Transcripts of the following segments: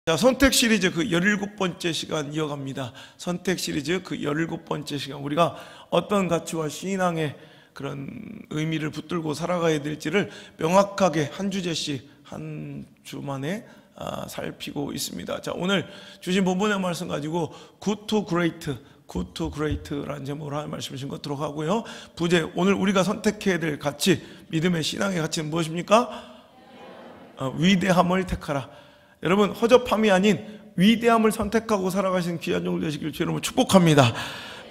자, 선택 시리즈 그 17번째 시간 이어갑니다. 선택 시리즈 그 17번째 시간, 우리가 어떤 가치와 신앙의 그런 의미를 붙들고 살아가야 될지를 명확하게 한 주제씩 한 주만에 살피고 있습니다. 자, 오늘 주신 본문의 말씀 가지고 Good to Great, Good to Great라는 제목으로 하나님 말씀 주신 것 들어가고요. 부제, 오늘 우리가 선택해야 될 가치, 믿음의 신앙의 가치는 무엇입니까? 위대함을 택하라. 여러분, 허접함이 아닌 위대함을 선택하고 살아가시는 귀한 종들 되시길 주 여러분 축복합니다.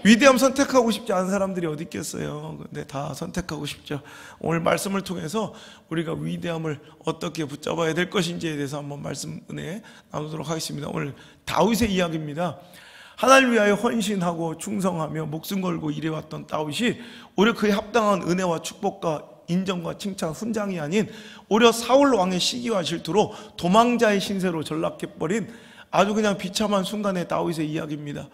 위대함 선택하고 싶지 않은 사람들이 어디 있겠어요? 근데 다 선택하고 싶죠. 오늘 말씀을 통해서 우리가 위대함을 어떻게 붙잡아야 될 것인지에 대해서 한번 말씀 은혜 나누도록 하겠습니다. 오늘 다윗의 이야기입니다. 하나님을 위하여 헌신하고 충성하며 목숨 걸고 일해왔던 다윗이 오히려 그에 합당한 은혜와 축복과 인정과 칭찬, 훈장이 아닌 오히려 사울 왕의 시기와 질투로 도망자의 신세로 전락해버린 아주 그냥 비참한 순간의 다윗의 이야기입니다.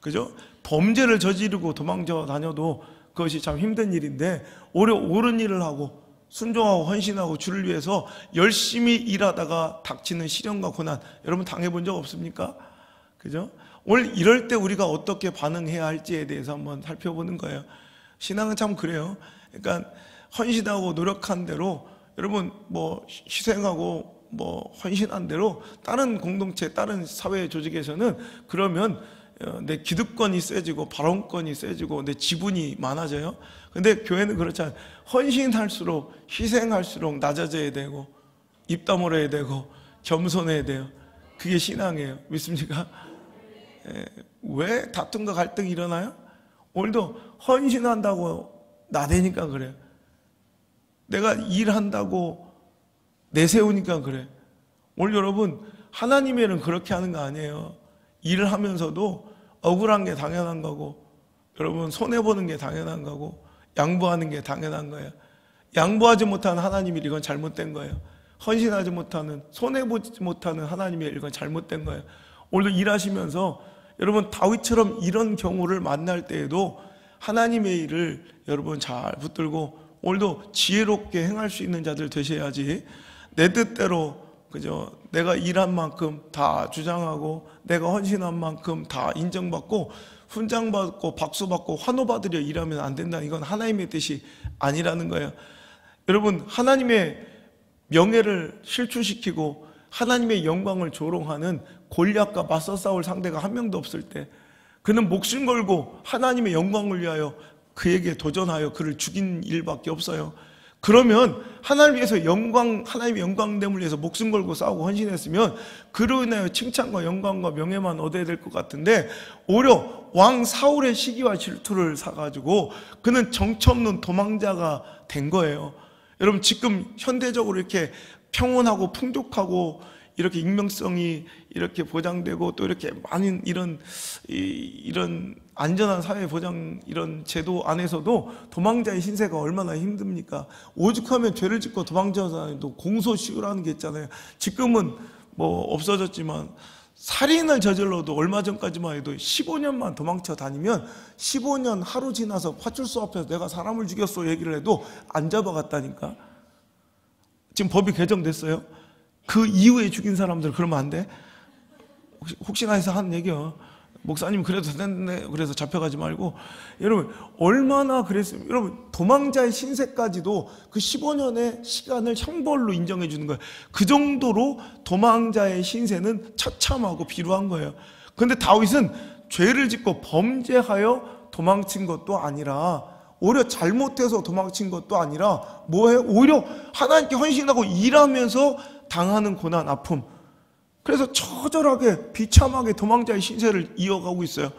그죠? 범죄를 저지르고 도망쳐 다녀도 그것이 참 힘든 일인데 오히려 옳은 일을 하고 순종하고 헌신하고 주를 위해서 열심히 일하다가 닥치는 시련과 고난, 여러분 당해본 적 없습니까? 그죠? 오늘 이럴 때 우리가 어떻게 반응해야 할지에 대해서 한번 살펴보는 거예요. 신앙은 참 그래요. 그러니까 헌신하고 노력한 대로, 여러분 뭐 희생하고 뭐 헌신한 대로 다른 공동체, 다른 사회 조직에서는 그러면 내 기득권이 세지고 발언권이 세지고 내 지분이 많아져요. 근데 교회는 그렇지 않아요. 헌신할수록, 희생할수록 낮아져야 되고 입 다물어야 되고 겸손해야 돼요. 그게 신앙이에요. 믿습니까? 왜 다툼과 갈등이 일어나요? 오늘도 헌신한다고 나대니까 그래요. 내가 일한다고 내세우니까 그래. 오늘 여러분, 하나님의 일은 그렇게 하는 거 아니에요. 일을 하면서도 억울한 게 당연한 거고, 여러분 손해보는 게 당연한 거고, 양보하는 게 당연한 거예요. 양보하지 못하는 하나님의 일, 이건 잘못된 거예요. 헌신하지 못하는, 손해보지 못하는 하나님의 일, 이건 잘못된 거예요. 오늘도 일하시면서 여러분 다윗처럼 이런 경우를 만날 때에도 하나님의 일을 여러분 잘 붙들고 오늘도 지혜롭게 행할 수 있는 자들 되셔야지, 내 뜻대로, 그죠? 내가 일한 만큼 다 주장하고 내가 헌신한 만큼 다 인정받고 훈장받고 박수받고 환호받으려 일하면 안 된다. 이건 하나님의 뜻이 아니라는 거예요. 여러분, 하나님의 명예를 실추시키고 하나님의 영광을 조롱하는 골리앗과 맞서 싸울 상대가 한 명도 없을 때, 그는 목숨 걸고 하나님의 영광을 위하여 그에게 도전하여 그를 죽인 일밖에 없어요. 그러면 하나님 위해서 하나님의 영광됨을 위해서 목숨 걸고 싸우고 헌신했으면 그로 인하여 칭찬과 영광과 명예만 얻어야 될 것 같은데, 오히려 왕 사울의 시기와 질투를 사가지고 그는 정처 없는 도망자가 된 거예요. 여러분, 지금 현대적으로 이렇게 평온하고 풍족하고 이렇게 익명성이 이렇게 보장되고 또 이렇게 많은 이런 안전한 사회 보장 이런 제도 안에서도 도망자의 신세가 얼마나 힘듭니까? 오죽하면 죄를 짓고 도망자도 공소시효라는 게 있잖아요. 지금은 뭐 없어졌지만 살인을 저질러도 얼마 전까지만 해도 15년만 도망쳐 다니면 15년 하루 지나서 파출소 앞에서 내가 사람을 죽였어 얘기를 해도 안 잡아갔다니까. 지금 법이 개정됐어요. 그 이후에 죽인 사람들 그러면 안 돼? 혹시나 해서 하는 얘기요. 목사님 그래도 됐네, 그래서 잡혀가지 말고. 여러분 얼마나 그랬으면, 여러분 도망자의 신세까지도 그 15년의 시간을 형벌로 인정해 주는 거예요. 그 정도로 도망자의 신세는 처참하고 비루한 거예요. 그런데 다윗은 죄를 짓고 범죄하여 도망친 것도 아니라, 오히려 잘못해서 도망친 것도 아니라 뭐예요? 오히려 하나님께 헌신하고 일하면서 당하는 고난, 아픔. 그래서 처절하게 비참하게 도망자의 신세를 이어가고 있어요.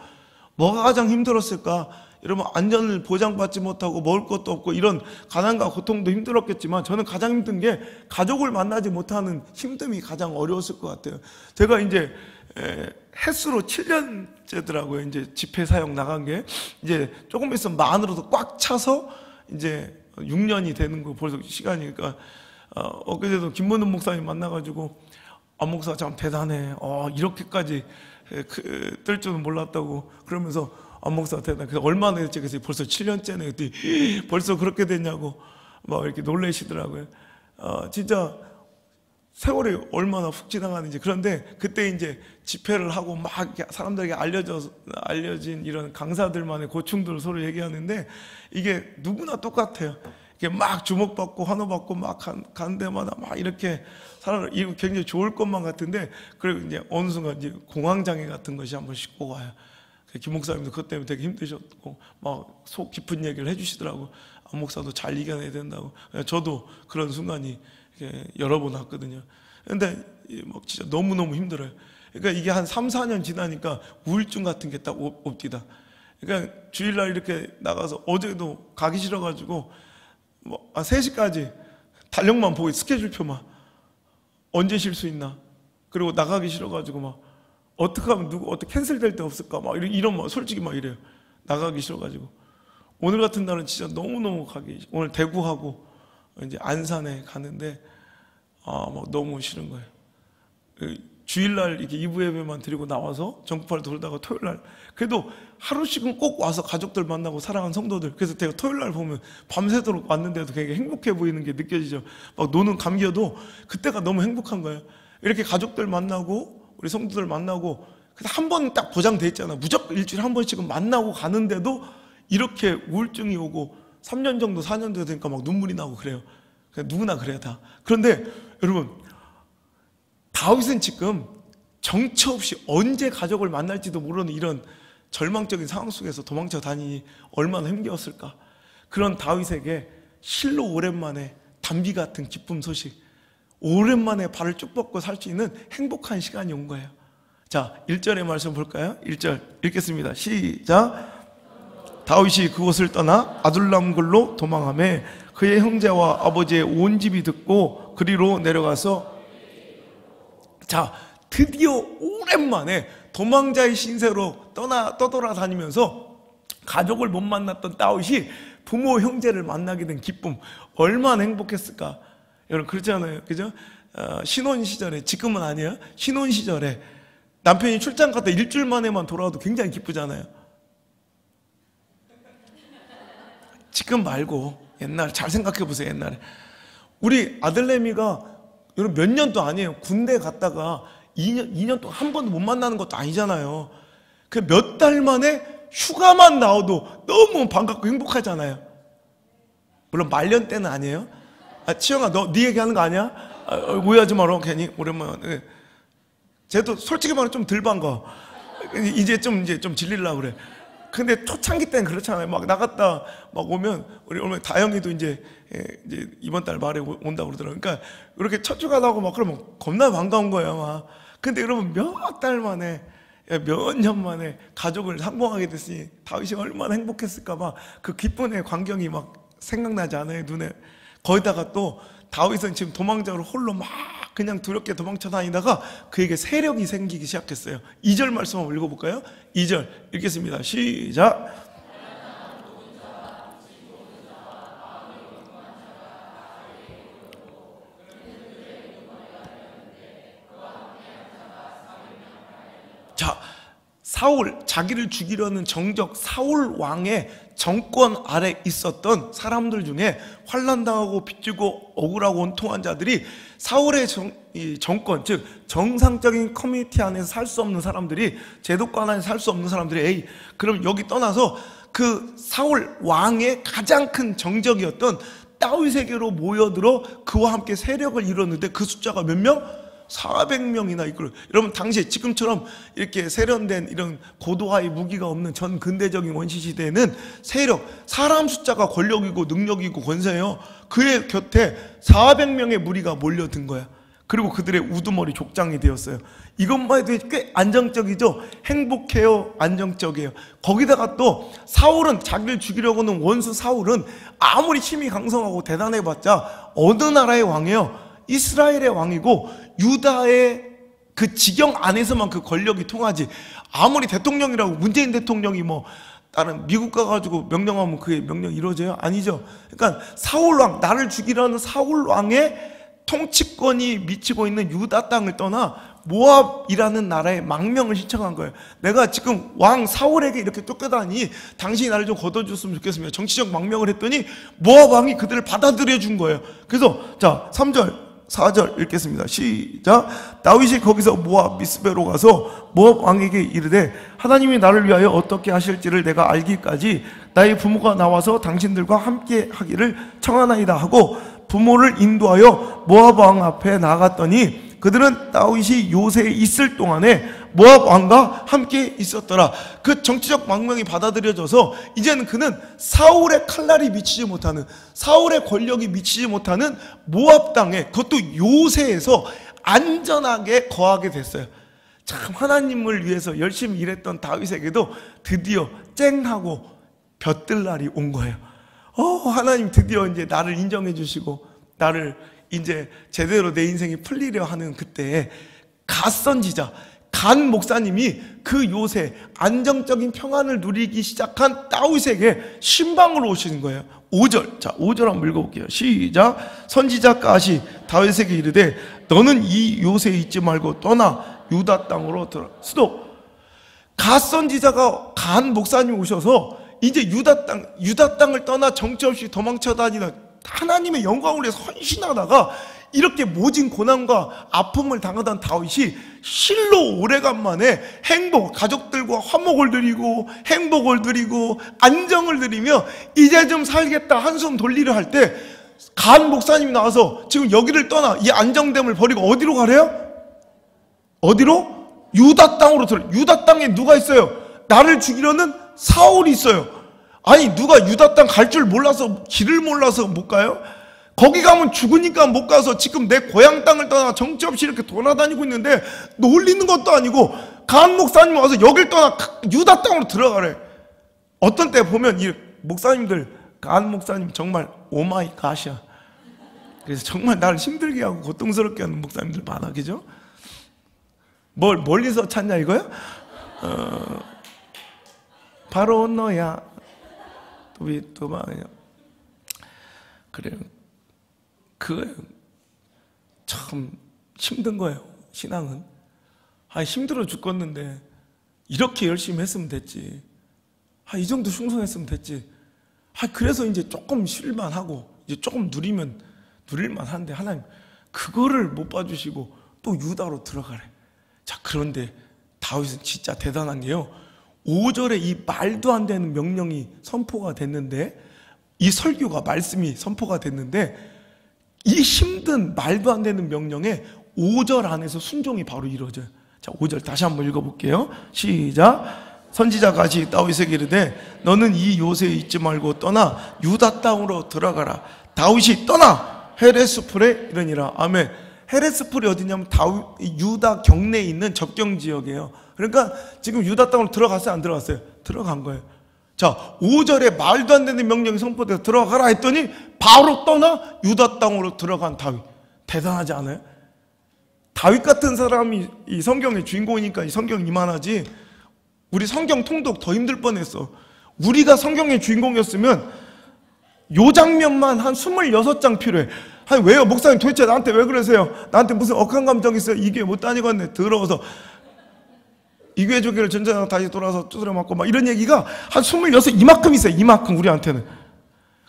뭐가 가장 힘들었을까? 여러분, 안전을 보장받지 못하고 먹을 것도 없고 이런 가난과 고통도 힘들었겠지만, 저는 가장 힘든 게 가족을 만나지 못하는 힘듦이 가장 어려웠을 것 같아요. 제가 이제 햇수로 7년째더라고요. 이제 집회 사역 나간 게 이제 조금 있으면 만으로도 꽉 차서 이제 6년이 되는 거, 벌써 시간이니까. 엊그제도 김문훈 목사님 만나가지고, 목사 참 대단해. 이렇게까지 뜰 줄은 몰랐다고 그러면서, 목사 대단해. 그래서 얼마나 됐지? 그래서 벌써 7년째네. 그랬더니 벌써 그렇게 됐냐고 막 이렇게 놀라시더라고요. 진짜 세월이 얼마나 훅 지나가는지. 그런데 그때 이제 집회를 하고 막 사람들에게 알려진 이런 강사들만의 고충들을 서로 얘기하는데, 이게 누구나 똑같아요. 이게 막 주목받고 환호받고 막 가는 데마다 막 이렇게 이거 굉장히 좋을 것만 같은데, 그리고 이제 어느 순간 이제 공황장애 같은 것이 한 번씩 오고 와요. 김 목사님도 그것 때문에 되게 힘드셨고 막 속 깊은 얘기를 해주시더라고. 안 목사도 잘 이겨내야 된다고. 저도 그런 순간이 여러 번 왔거든요. 근데 막 진짜 너무너무 힘들어요. 그러니까 이게 한 3, 4년 지나니까 우울증 같은 게 딱 옵디다. 그러니까 주일날 이렇게 나가서, 어제도 가기 싫어가지고 뭐 3시까지 달력만 보고, 스케줄표만 언제 쉴 수 있나, 그리고 나가기 싫어가지고 막 어떻게 하면 어떻게 캔슬될 데 없을까 막 이런 막 솔직히 막 이래요. 나가기 싫어가지고. 오늘 같은 날은 진짜 너무너무 오늘 대구하고 이제 안산에 가는데 막 너무 싫은 거예요. 주일날 이렇게 2부 예배만 드리고 나와서 전국팔 돌다가 토요일날 그래도 하루씩은 꼭 와서 가족들 만나고 사랑하는 성도들, 그래서 제가 토요일날 보면 밤새도록 왔는데도 되게 행복해 보이는 게 느껴지죠. 막 노는 감겨도 그때가 너무 행복한 거예요. 이렇게 가족들 만나고 우리 성도들 만나고 한 번 딱 보장돼 있잖아. 무조건 일주일에 한 번씩은 만나고 가는데도 이렇게 우울증이 오고 3년 정도 4년 정도 되니까 막 눈물이 나고 그래요. 그냥 누구나 그래요 다. 그런데 여러분, 다윗은 지금 정처 없이 언제 가족을 만날지도 모르는 이런 절망적인 상황 속에서 도망쳐 다니니 얼마나 힘겨웠을까. 그런 다윗에게 실로 오랜만에 단비 같은 기쁨 소식, 오랜만에 발을 쭉 뻗고 살 수 있는 행복한 시간이 온 거예요. 자, 1절의 말씀 볼까요? 1절 읽겠습니다. 시작. 다윗이 그곳을 떠나 아둘람굴로 도망하며 그의 형제와 아버지의 온 집이 듣고 그리로 내려가서, 자, 드디어 오랜만에 도망자의 신세로 떠돌아다니면서 가족을 못 만났던 다윗이 부모 형제를 만나게 된 기쁨, 얼마나 행복했을까. 여러분 그렇잖아요, 그죠? 신혼 시절에, 지금은 아니에요, 신혼 시절에 남편이 출장 갔다 일주일 만에만 돌아와도 굉장히 기쁘잖아요. 지금 말고 옛날 잘 생각해 보세요. 옛날에 우리 아들내미가 여러분 몇 년도 아니에요. 군대 갔다가 2년 동안 한 번도 못 만나는 것도 아니잖아요. 그 몇 달 만에 휴가만 나와도 너무 반갑고 행복하잖아요. 물론 말년 때는 아니에요. 치영아, 너 네 얘기하는 거 아니야? 오해하지 마라. 괜히 오랜만에. 쟤도 솔직히 말하면 좀 덜 반가워. 이제 좀 질리려고 그래. 근데 초창기 때는 그렇잖아요. 막 나갔다 막 오면, 우리 오늘 다영이도 이제 이번 달 말에 온다고 그러더라고요. 그러니까 이렇게 첫 주가 나고 막 그러면 겁나 반가운 거예요, 막. 근데 여러분 몇 달 만에, 몇 년 만에 가족을 상봉하게 됐으니 다윗이 얼마나 행복했을까. 막 그 기쁨의 광경이 막 생각나지 않아요, 눈에. 거기다가 또 다윗은 지금 도망자로 홀로 막 그냥 두렵게 도망쳐 다니다가 그에게 세력이 생기기 시작했어요. 2절 말씀 한번 읽어볼까요? 2절 읽겠습니다. 시작. 자, 사울, 자기를 죽이려는 정적 사울 왕의 정권 아래 있었던 사람들 중에 환난당하고 빚지고 억울하고 원통한 자들이, 사울의 정권, 즉 정상적인 커뮤니티 안에서 살 수 없는 사람들이, 제도권 안에서 살 수 없는 사람들이, 그럼 여기 떠나서 그 사울 왕의 가장 큰 정적이었던 다윗에게로 모여들어 그와 함께 세력을 이뤘는데 그 숫자가 몇 명? 400명이나 이끌어. 여러분 당시에 지금처럼 이렇게 세련된 이런 고도화의 무기가 없는 전 근대적인 원시시대에는 세력, 사람 숫자가 권력이고 능력이고 권세예요. 그의 곁에 400명의 무리가 몰려든 거야. 그리고 그들의 우두머리 족장이 되었어요. 이것만 해도 꽤 안정적이죠. 행복해요, 안정적이에요. 거기다가 또 사울은, 자기를 죽이려고는 원수 사울은 아무리 힘이 강성하고 대단해봤자 어느 나라의 왕이에요? 이스라엘의 왕이고 유다의 그 지경 안에서만 그 권력이 통하지, 아무리 대통령이라고 문재인 대통령이 뭐 다른 미국 가가지고 명령하면 그게 명령 이루어져요? 아니죠. 그러니까 사울왕, 나를 죽이라는 사울왕의 통치권이 미치고 있는 유다 땅을 떠나 모압이라는 나라에 망명을 신청한 거예요. 내가 지금 왕 사울에게 이렇게 쫓겨다니 당신이 나를 좀 걷어줬으면 좋겠습니다. 정치적 망명을 했더니 모압 왕이 그들을 받아들여 준 거예요. 그래서 자 3절 4절 읽겠습니다. 시작. 다윗이 거기서 모압 미스베로 가서 모압 왕에게 이르되 하나님이 나를 위하여 어떻게 하실지를 내가 알기까지 나의 부모가 나와서 당신들과 함께 하기를 청하나이다 하고 부모를 인도하여 모압 왕 앞에 나갔더니 그들은 다윗이 요새에 있을 동안에 모압 왕과 함께 있었더라. 그 정치적 망명이 받아들여져서 이제는 그는 사울의 칼날이 미치지 못하는, 사울의 권력이 미치지 못하는 모압 땅에, 그것도 요새에서 안전하게 거하게 됐어요. 참 하나님을 위해서 열심히 일했던 다윗에게도 드디어 쨍하고 볕들 날이 온 거예요. 하나님 드디어 이제 나를 인정해 주시고 나를 이제 제대로 내 인생이 풀리려 하는 그때에 갓 선지자, 갓 목사님이 그 요새 안정적인 평안을 누리기 시작한 다윗에게 신방으로 오시는 거예요. 5절. 자, 5절 한번 읽어볼게요. 시작. 선지자 갓이 다윗에게 이르되 너는 이 요새에 있지 말고 떠나 유다 땅으로 들어. 스톱. 갓 선지자가 갓 목사님 오셔서 이제 유다 땅을 떠나 정처 없이 도망쳐 다니는 하나님의 영광을 위해서 헌신하다가 이렇게 모진 고난과 아픔을 당하던 다윗이 실로 오래간만에 행복, 가족들과 화목을 누리고 행복을 누리고 안정을 누리며 이제 좀 살겠다 한숨 돌리려 할 때 간 목사님이 나와서 지금 여기를 떠나 이 안정됨을 버리고 어디로 가래요? 어디로? 유다 땅으로 들어. 유다 땅에 누가 있어요? 나를 죽이려는 사울이 있어요. 아니 누가 유다 땅 갈 줄 몰라서, 길을 몰라서 못 가요? 거기 가면 죽으니까 못 가서 지금 내 고향 땅을 떠나 정처 없이 이렇게 돌아다니고 있는데 놀리는 것도 아니고 간 목사님 와서 여길 떠나 유다 땅으로 들어가래. 어떤 때 보면 이 목사님들, 간 목사님 정말 오마이 갓이야. 그래서 정말 나를 힘들게 하고 고통스럽게 하는 목사님들 많아, 그죠? 뭘 멀리서 찾냐 이거야? 바로 너야. 또 말이야. 그래요. 그거예요. 참 힘든 거예요. 신앙은. 힘들어 죽겠는데 이렇게 열심히 했으면 됐지. 이 정도 충성했으면 됐지. 그래서 이제 조금 쉴만하고 이제 조금 누릴만 한데 하나님 그거를 못 봐주시고 또 유다로 들어가래. 자, 그런데 다윗은 진짜 대단한 게요. 5절에 이 말도 안 되는 명령이 선포가 됐는데, 이 설교가 말씀이 선포가 됐는데 이 힘든 말도 안 되는 명령에 5절 안에서 순종이 바로 이루어져요. 자, 5절 다시 한번 읽어볼게요. 시작. 선지자 갓이 다윗에게 이르되 너는 이 요새에 있지 말고 떠나 유다 땅으로 들어가라. 다윗이 떠나 헤레스풀에 이르니라. 아멘. 헤레스풀이 어디냐면 유다 경내에 있는 접경 지역이에요. 그러니까 지금 유다 땅으로 들어갔어요? 안 들어갔어요? 들어간 거예요. 자, 5절에 말도 안 되는 명령이 선포돼서 들어가라 했더니 바로 떠나 유다 땅으로 들어간 다윗. 대단하지 않아요? 다윗 같은 사람이 이 성경의 주인공이니까 이 성경 이만하지, 우리 성경 통독 더 힘들 뻔했어. 우리가 성경의 주인공이었으면 요 장면만 한 26장 필요해. 왜요? 목사님 도대체 나한테 왜 그러세요? 나한테 무슨 억한 감정 있어요? 이 교회 못 다니고 왔네. 더러워서 이 교회 저 교회를 전전하고 다시 돌아서 두드려 맞고 막 이런 얘기가 한 26, 이만큼 있어요. 이만큼 우리한테는.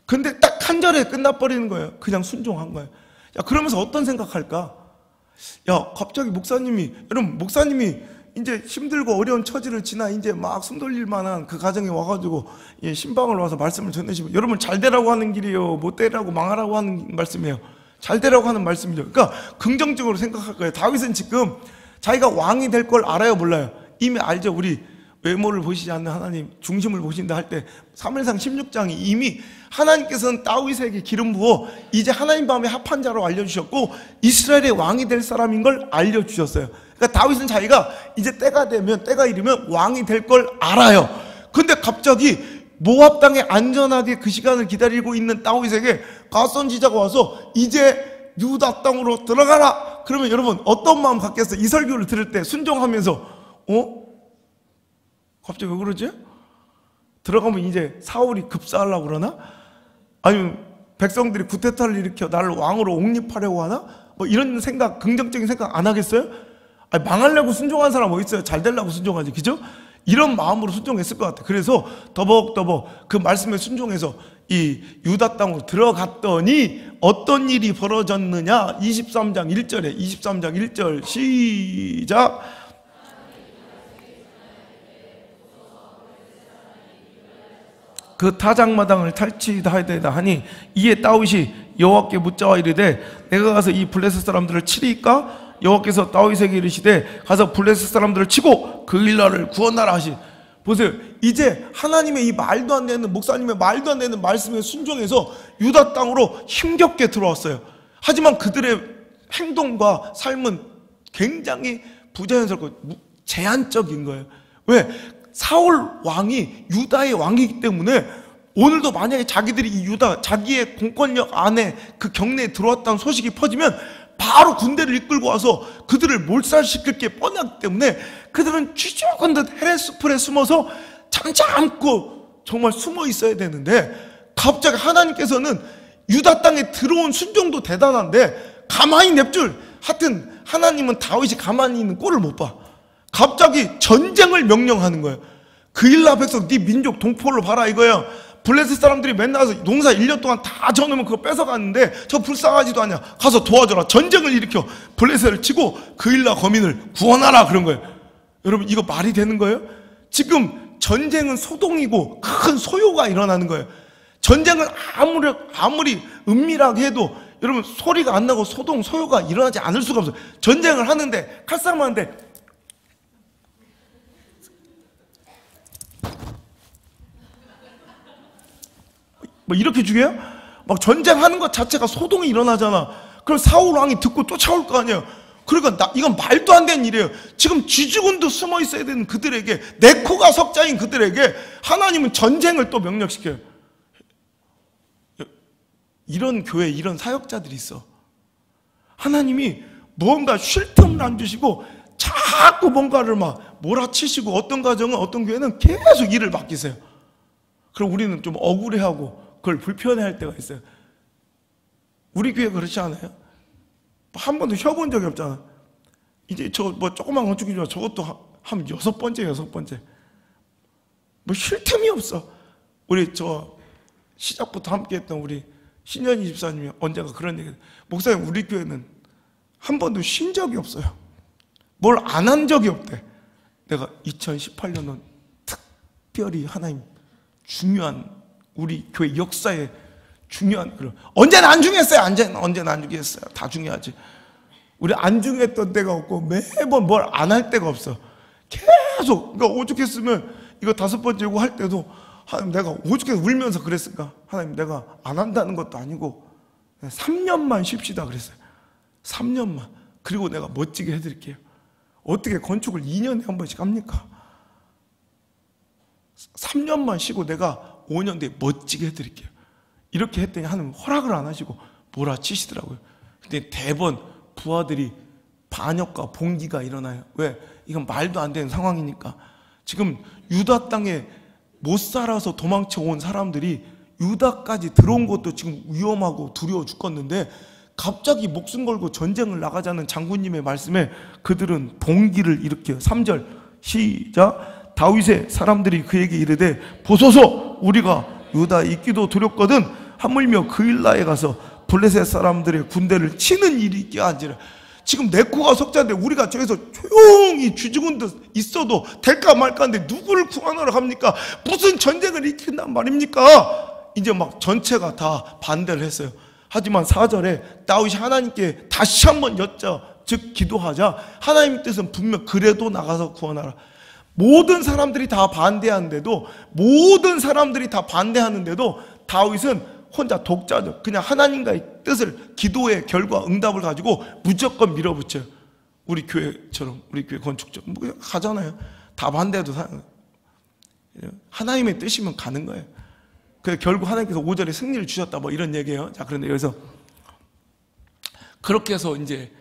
근데 딱 한 절에 끝나버리는 거예요. 그냥 순종한 거예요. 야, 그러면서 어떤 생각할까? 야, 갑자기 여러분 목사님이 이제 힘들고 어려운 처지를 지나 이제 막 숨 돌릴 만한 그 가정에 와가지고 신방을 와서 말씀을 전해주시면 여러분 잘 되라고 하는 길이에요? 못 되라고 망하라고 하는 말씀이에요? 잘 되라고 하는 말씀이죠. 그러니까 긍정적으로 생각할 거예요. 다윗은 지금 자기가 왕이 될 걸 알아요, 몰라요? 이미 알죠. 우리 외모를 보시지 않는 하나님 중심을 보신다 할 때 3일상 16장이 이미 하나님께서는 다윗에게 기름 부어 이제 하나님 마음에 합한 자로 알려주셨고 이스라엘의 왕이 될 사람인 걸 알려주셨어요. 그러니까 다윗은 자기가 이제 때가 이르면 왕이 될 걸 알아요. 근데 갑자기 모압 땅에 안전하게 그 시간을 기다리고 있는 다윗에게 갓 선지자가 와서 이제 유다 땅으로 들어가라. 그러면 여러분 어떤 마음 갖겠어요? 이 설교를 들을 때 순종하면서 갑자기 왜 그러지? 들어가면 이제 사울이 급사하려고 그러나? 아니면 백성들이 구테타를 일으켜 나를 왕으로 옹립하려고 하나? 뭐 이런 생각, 긍정적인 생각 안 하겠어요? 망하려고 순종한 사람 어디 있어요? 잘 되려고 순종하지, 그죠? 이런 마음으로 순종했을 것 같아요. 그래서 더벅더벅 그 말씀에 순종해서 이 유다 땅으로 들어갔더니 어떤 일이 벌어졌느냐. 23장 1절에 23장 1절 시작. 그 타작마당을 탈취하여야 하니 이에 다윗이 여호와께 묻자와 이르되 내가 가서 이 블레셋 사람들을 치리까? 여호와께서 다윗에게 이르시되 가서 블레셋 사람들을 치고 그 일나라를 구원하라 하시. 보세요. 이제 하나님의 이 말도 안 되는, 목사님의 말도 안 되는 말씀에 순종해서 유다 땅으로 힘겹게 들어왔어요. 하지만 그들의 행동과 삶은 굉장히 부자연스럽고 제한적인 거예요. 왜? 사울 왕이 유다의 왕이기 때문에 오늘도 만약에 자기들이 이 유다, 자기의 공권력 안에 그 경내에 들어왔다는 소식이 퍼지면 바로 군대를 이끌고 와서 그들을 몰살시킬 게 뻔하기 때문에 그들은 쥐죽은 듯 헤레스풀에 숨어서 잠잠고 정말 숨어 있어야 되는데, 갑자기 하나님께서는 유다 땅에 들어온 순종도 대단한데 가만히 냅줄, 하여튼 하나님은 다윗이 가만히 있는 꼴을 못 봐. 갑자기 전쟁을 명령하는 거예요. 그일라 백성 네 민족 동포를 봐라 이거예요. 블레셋 사람들이 맨날 가서 농사 1년 동안 다 져놓으면 그거 뺏어갔는데 저 불쌍하지도 않냐, 가서 도와줘라. 전쟁을 일으켜 블레셋을 치고 그일라 거민을 구원하라 그런 거예요. 여러분 이거 말이 되는 거예요? 지금 전쟁은 소동이고 큰 소요가 일어나는 거예요. 전쟁을 아무리 은밀하게 해도 여러분 소리가 안 나고 소요가 일어나지 않을 수가 없어요. 전쟁을 하는데, 칼싸움 하는데 뭐 이렇게 죽여요? 막 전쟁하는 것 자체가 소동이 일어나잖아. 그럼 사울 왕이 듣고 쫓아올 거 아니에요. 그러니까 이건 말도 안 되는 일이에요. 지금 쥐죽은도 숨어 있어야 되는 그들에게, 네코가 석자인 그들에게 하나님은 전쟁을 또 명령시켜요. 이런 교회, 이런 사역자들이 있어. 하나님이 뭔가 쉴 틈을 안 주시고 자꾸 뭔가를 막 몰아치시고, 어떤 가정은, 어떤 교회는 계속 일을 맡기세요. 그럼 우리는 좀 억울해하고 그걸 불편해할 때가 있어요. 우리 교회 그렇지 않아요? 한 번도 쉬어본 적이 없잖아. 이제 저 뭐 조그만 건축이지만 저것도 한 6번째 뭐 쉴 틈이 없어. 우리 저 시작부터 함께 했던 우리 신현희 집사님이 언젠가 그런 얘기, 목사님 우리 교회는 한 번도 쉰 적이 없어요. 뭘 안 한 적이 없대. 내가 2018년은 특별히 하나님 중요한, 우리 교회 역사에 중요한, 그런, 언제나 안 중요했어요. 언제나 안 중요했어요. 다 중요하지. 우리 안 중요했던 때가 없고 매번 뭘 안 할 때가 없어. 계속. 그러니까 오죽했으면 이거 5번째 요구 할 때도 하나님 내가 오죽해서 울면서 그랬을까? 하나님 내가 안 한다는 것도 아니고 3년만 쉽시다 그랬어요. 3년만. 그리고 내가 멋지게 해드릴게요. 어떻게 건축을 2년에 한 번씩 합니까? 3년만 쉬고 내가 5년 뒤에 멋지게 해드릴게요. 이렇게 했더니 하나님 허락을 안 하시고 몰아치시더라고요. 근데 대번 부하들이 반역과 봉기가 일어나요. 왜? 이건 말도 안 되는 상황이니까. 지금 유다 땅에 못 살아서 도망쳐 온 사람들이 유다까지 들어온 것도 지금 위험하고 두려워 죽겠는데, 갑자기 목숨 걸고 전쟁을 나가자는 장군님의 말씀에 그들은 봉기를 일으켜요. 3절 시작. 다윗의 사람들이 그에게 이르되 보소서 우리가 유다에 있기도 두렵거든 하물며 그일라에 가서 블레셋 사람들의 군대를 치는 일이 있게 한지라. 지금 네코가 석자인데 우리가 저기서 조용히 쥐죽은 듯 있어도 될까 말까 하는데 누구를 구원하러 갑니까? 무슨 전쟁을 일으킨단 말입니까? 이제 막 전체가 다 반대를 했어요. 하지만 4절에 다윗이 하나님께 다시 한번 즉 기도하자 하나님 뜻은 분명 그래도 나가서 구원하라. 모든 사람들이 다 반대하는데도, 다윗은 혼자 독자적, 그냥 하나님과의 뜻을, 기도의 결과 응답을 가지고 무조건 밀어붙여요. 우리 교회처럼, 우리 교회 건축적 뭐 가잖아요. 다 반대해도 하나님의 뜻이면 가는 거예요. 그래서 결국 하나님께서 5절에 승리를 주셨다 뭐 이런 얘기예요. 자, 그런데 여기서 그렇게 해서 이제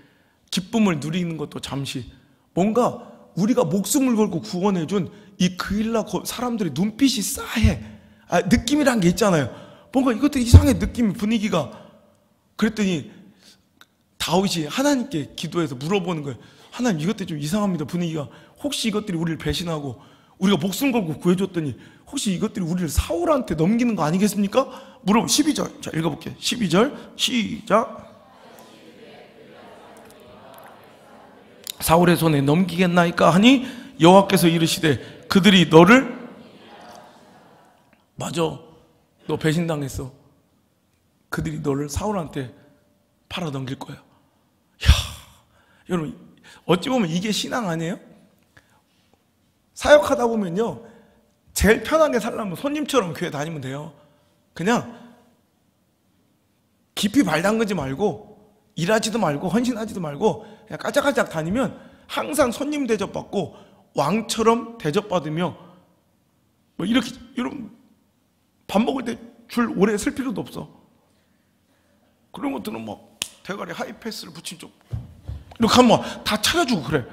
기쁨을 누리는 것도 잠시, 뭔가 우리가 목숨을 걸고 구원해준 이 그일라 사람들의 눈빛이 싸해. 느낌이란 게 있잖아요. 뭔가 이것도 이상해, 느낌, 분위기가. 그랬더니 다윗이 하나님께 기도해서 물어보는 거예요. 하나님 이것도 좀 이상합니다, 분위기가. 혹시 이것들이 우리를 배신하고 우리가 목숨 걸고 구해줬더니 혹시 이것들이 우리를 사울한테 넘기는 거 아니겠습니까? 물어보면 12절. 자, 읽어볼게요. 12절 시작. 사울의 손에 넘기겠나이까 하니 여호와께서 이르시되 그들이 너를 맞아, 너 배신당했어. 그들이 너를 사울한테 팔아 넘길 거야. 이야, 여러분 어찌 보면 이게 신앙 아니에요? 사역하다 보면요, 제일 편하게 살려면 손님처럼 교회 다니면 돼요. 그냥 깊이 발 담그지 말고 일하지도 말고 헌신하지도 말고 그냥 까짝까짝 다니면 항상 손님 대접받고 왕처럼 대접받으며 뭐 이렇게, 여러분 밥 먹을 때 줄 오래 쓸 필요도 없어. 그런 것들은 막 대가리 하이패스를 붙인 쪽 이렇게 하면 다 차려주고 그래.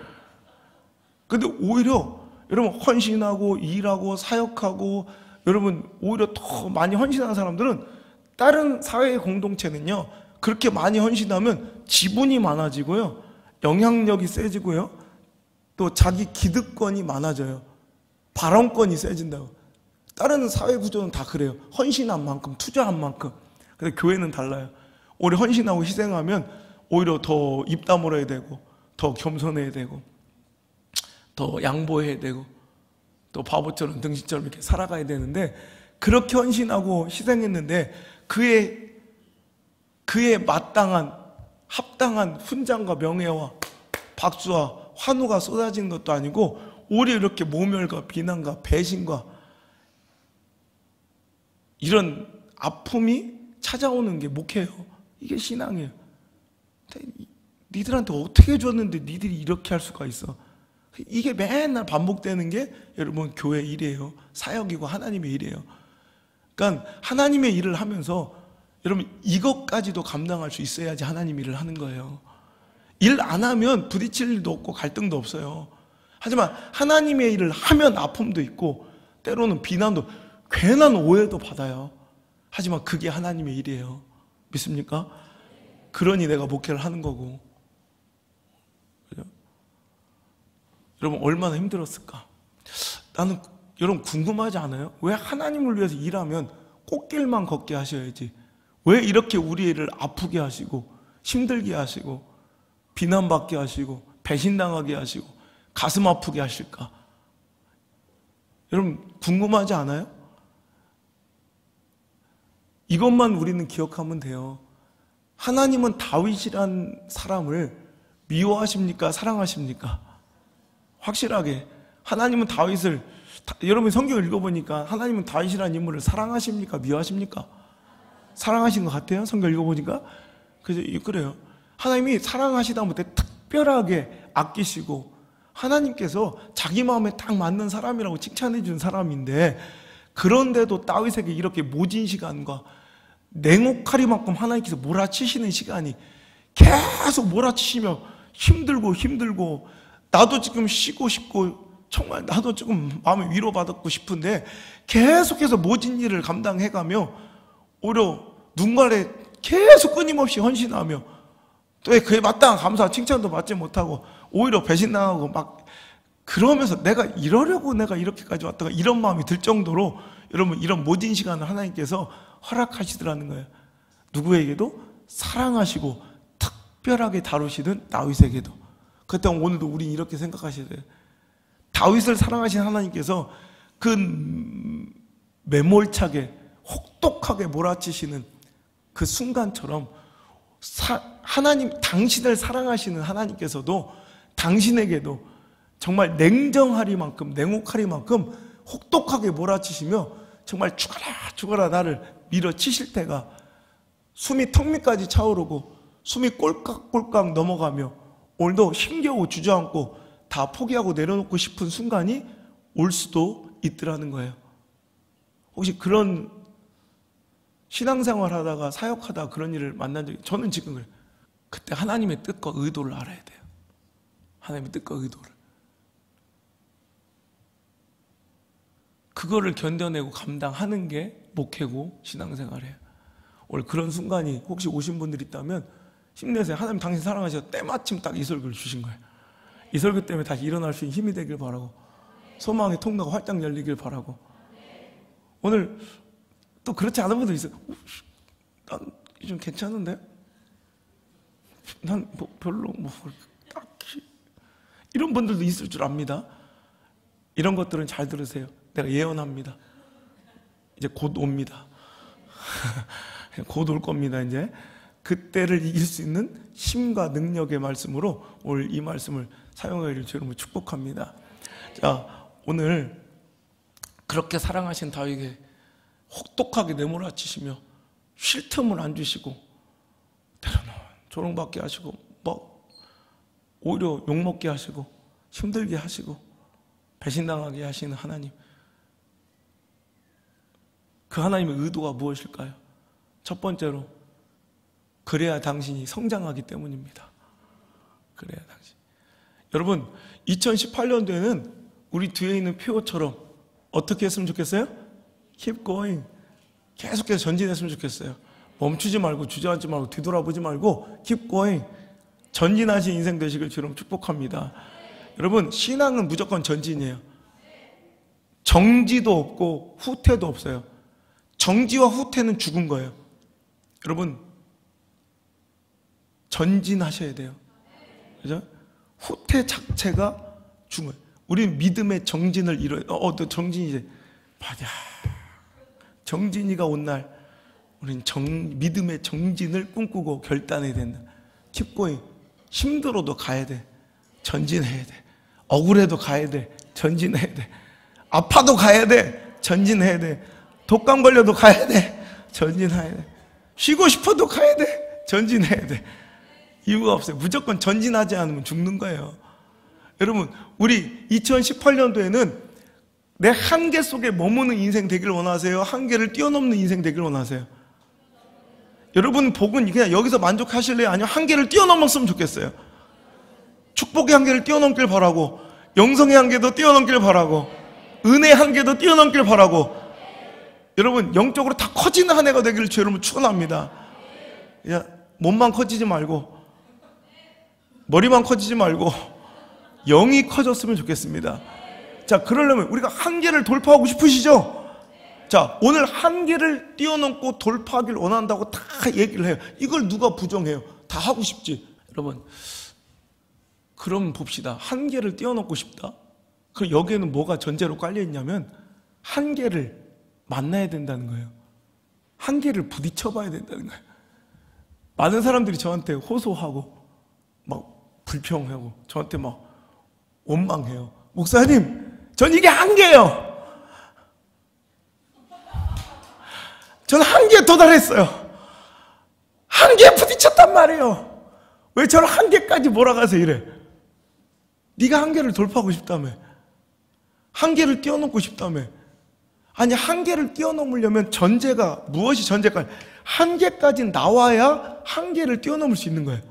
근데 오히려 여러분 헌신하고 일하고 사역하고 여러분 오히려 더 많이 헌신하는 사람들은 다른 사회 공동체는요, 그렇게 많이 헌신하면 지분이 많아지고요, 영향력이 세지고요, 또 자기 기득권이 많아져요. 발언권이 세진다고. 다른 사회 구조는 다 그래요. 헌신한 만큼, 투자한 만큼. 근데 교회는 달라요. 오히려 헌신하고 희생하면 오히려 더 입 다물어야 되고, 더 겸손해야 되고, 더 양보해야 되고, 또 바보처럼 등신처럼 이렇게 살아가야 되는데, 그렇게 헌신하고 희생했는데 그의 마땅한 합당한 훈장과 명예와 박수와 환호가 쏟아지는 것도 아니고 오히려 이렇게 모멸과 비난과 배신과 이런 아픔이 찾아오는 게 목회예요. 이게 신앙이에요. 니들한테 어떻게 줬는데 니들이 이렇게 할 수가 있어? 이게 맨날 반복되는 게 여러분 교회 일이에요. 사역이고 하나님의 일이에요. 그러니까 하나님의 일을 하면서 여러분 이것까지도 감당할 수 있어야지 하나님 일을 하는 거예요. 일 안 하면 부딪힐 일도 없고 갈등도 없어요. 하지만 하나님의 일을 하면 아픔도 있고 때로는 비난도, 괜한 오해도 받아요. 하지만 그게 하나님의 일이에요. 믿습니까? 그러니 내가 목회를 하는 거고. 그죠? 여러분 얼마나 힘들었을까? 나는 여러분 궁금하지 않아요? 왜 하나님을 위해서 일하면 꽃길만 걷게 하셔야지 왜 이렇게 우리를 아프게 하시고 힘들게 하시고 비난받게 하시고 배신당하게 하시고 가슴 아프게 하실까? 여러분 궁금하지 않아요? 이것만 우리는 기억하면 돼요. 하나님은 다윗이란 사람을 미워하십니까? 사랑하십니까? 확실하게 하나님은 다윗을, 여러분 성경을 읽어보니까 하나님은 다윗이라는 인물을 사랑하십니까? 미워하십니까? 사랑하신 것 같아요. 성경 읽어보니까. 그래요. 하나님이 사랑하시다 못해 특별하게 아끼시고 하나님께서 자기 마음에 딱 맞는 사람이라고 칭찬해 준 사람인데, 그런데도 다윗에게 이렇게 모진 시간과 냉혹하리만큼 하나님께서 몰아치시는 시간이, 계속 몰아치시며 힘들고 나도 지금 쉬고 싶고 정말 나도 조금 마음에 위로받았고 싶은데 계속해서 모진 일을 감당해가며 오히려 누군가에 계속 끊임없이 헌신하며 또 그에 마땅한 감사 칭찬도 받지 못하고 오히려 배신당하고 막 그러면서 내가 이러려고 내가 이렇게까지 왔다가 이런 마음이 들 정도로 여러분 이런 모진 시간을 하나님께서 허락하시더라는 거예요. 누구에게도 사랑하시고 특별하게 다루시던 다윗에게도. 그때 오늘도 우린 이렇게 생각하셔야 돼요. 다윗을 사랑하신 하나님께서 그 매몰차게 혹독하게 몰아치시는 그 순간처럼 하나님, 당신을 사랑하시는 하나님께서도 당신에게도 정말 냉정하리만큼 냉혹하리만큼 혹독하게 몰아치시며 정말 죽어라 나를 밀어치실 때가 숨이 턱 밑까지 차오르고 숨이 꼴깍꼴깍 넘어가며 오늘도 힘겨우 주저앉고 다 포기하고 내려놓고 싶은 순간이 올 수도 있더라는 거예요. 혹시 그런 신앙생활 하다가 사역하다가 그런 일을 만난 적이, 저는 지금 그래요. 그때 하나님의 뜻과 의도를 알아야 돼요. 하나님의 뜻과 의도를. 그거를 견뎌내고 감당하는 게 목회고 신앙생활이에요. 오늘 그런 순간이 혹시 오신 분들 있다면 힘내세요. 하나님 당신 사랑하셔서 때마침 딱 이 설교를 주신 거예요. 이 설교 때문에 다시 일어날 수 있는 힘이 되길 바라고 소망의 통로가 활짝 열리길 바라고. 오늘 또 그렇지 않은 분들 있어요. 난 좀 괜찮은데? 난 뭐 별로 뭐 딱히 이런 분들도 있을 줄 압니다. 이런 것들은 잘 들으세요. 내가 예언합니다. 이제 곧 옵니다. 곧 올 겁니다. 이제 그때를 이길 수 있는 힘과 능력의 말씀으로 오늘 이 말씀을 사용하기를 주님을 축복합니다. 자, 오늘 그렇게 사랑하신 다윗에게 혹독하게 내몰아치시며 쉴 틈을 안 주시고 때로는 조롱받게 하시고 뭐 오히려 욕먹게 하시고 힘들게 하시고 배신당하게 하시는 하나님, 그 하나님의 의도가 무엇일까요? 첫 번째로 그래야 당신이 성장하기 때문입니다. 그래야 당신. 여러분 2018년도에는 우리 뒤에 있는 표처럼 어떻게 했으면 좋겠어요? Keep going. 계속해서 전진했으면 좋겠어요. 멈추지 말고 주저앉지 말고 뒤돌아보지 말고 Keep going. 전진하신 인생 되시길 주님 축복합니다. 여러분 신앙은 무조건 전진이에요. 정지도 없고 후퇴도 없어요. 정지와 후퇴는 죽은 거예요. 여러분 전진하셔야 돼요. 그죠? 후퇴 자체가 죽어요. 우리는 믿음의 정진을 이뤄요. 너 정진이제. 맞아. 정진이가 온 날 우리는 믿음의 정진을 꿈꾸고 결단해야 된다. Keep going. 힘들어도 가야 돼. 전진해야 돼. 억울해도 가야 돼. 전진해야 돼. 아파도 가야 돼. 전진해야 돼. 독감 걸려도 가야 돼. 전진해야 돼. 쉬고 싶어도 가야 돼. 전진해야 돼. 이유가 없어요. 무조건 전진하지 않으면 죽는 거예요. 여러분 우리 2018년도에는 내 한계 속에 머무는 인생 되길 원하세요? 한계를 뛰어넘는 인생 되길 원하세요? 여러분 복은 그냥 여기서 만족하실래요? 아니면 한계를 뛰어넘었으면 좋겠어요? 축복의 한계를 뛰어넘길 바라고, 영성의 한계도 뛰어넘길 바라고, 은혜의 한계도 뛰어넘길 바라고, 여러분 영적으로 다 커지는 한 해가 되기를 주 여러분 축원합니다. 그냥 몸만 커지지 말고 머리만 커지지 말고 영이 커졌으면 좋겠습니다. 자, 그러려면 우리가 한계를 돌파하고 싶으시죠? 자, 오늘 한계를 뛰어넘고 돌파하길 원한다고 다 얘기를 해요. 이걸 누가 부정해요? 다 하고 싶지. 여러분 그럼 봅시다. 한계를 뛰어넘고 싶다? 그럼 여기에는 뭐가 전제로 깔려있냐면 한계를 만나야 된다는 거예요. 한계를 부딪혀 봐야 된다는 거예요. 많은 사람들이 저한테 호소하고 막 불평하고 저한테 막 원망해요. 목사님, 전 이게 한계예요. 전 한계에 도달했어요. 한계에 부딪혔단 말이에요. 왜 저를 한계까지 몰아가서 이래? 네가 한계를 돌파하고 싶다며. 한계를 뛰어넘고 싶다며. 아니 한계를 뛰어넘으려면 전제가 무엇이 전제가? 한계까지 나와야 한계를 뛰어넘을 수 있는 거예요.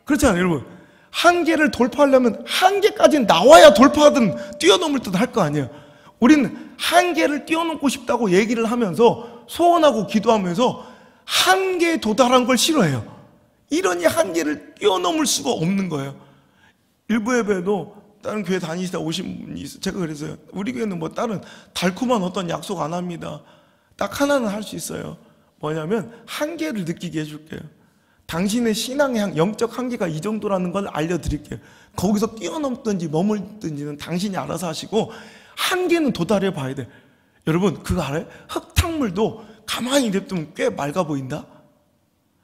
그렇잖아요 여러분. 한계를 돌파하려면 한계까지 나와야 돌파하든 뛰어넘을 듯 할 거 아니에요. 우리는 한계를 뛰어넘고 싶다고 얘기를 하면서 소원하고 기도하면서 한계에 도달한 걸 싫어해요. 이러니 한계를 뛰어넘을 수가 없는 거예요. 일부 예배도 다른 교회 다니시다 오신 분이 있어요. 제가 그랬어요. 우리 교회는 뭐 다른 달콤한 어떤 약속 안 합니다. 딱 하나는 할 수 있어요. 뭐냐면 한계를 느끼게 해줄게요. 당신의 신앙의 영적 한계가 이 정도라는 걸 알려드릴게요. 거기서 뛰어넘든지 머물든지는 당신이 알아서 하시고 한계는 도달해 봐야 돼. 여러분 그거 알아요? 흙탕물도 가만히 냅두면 꽤 맑아 보인다?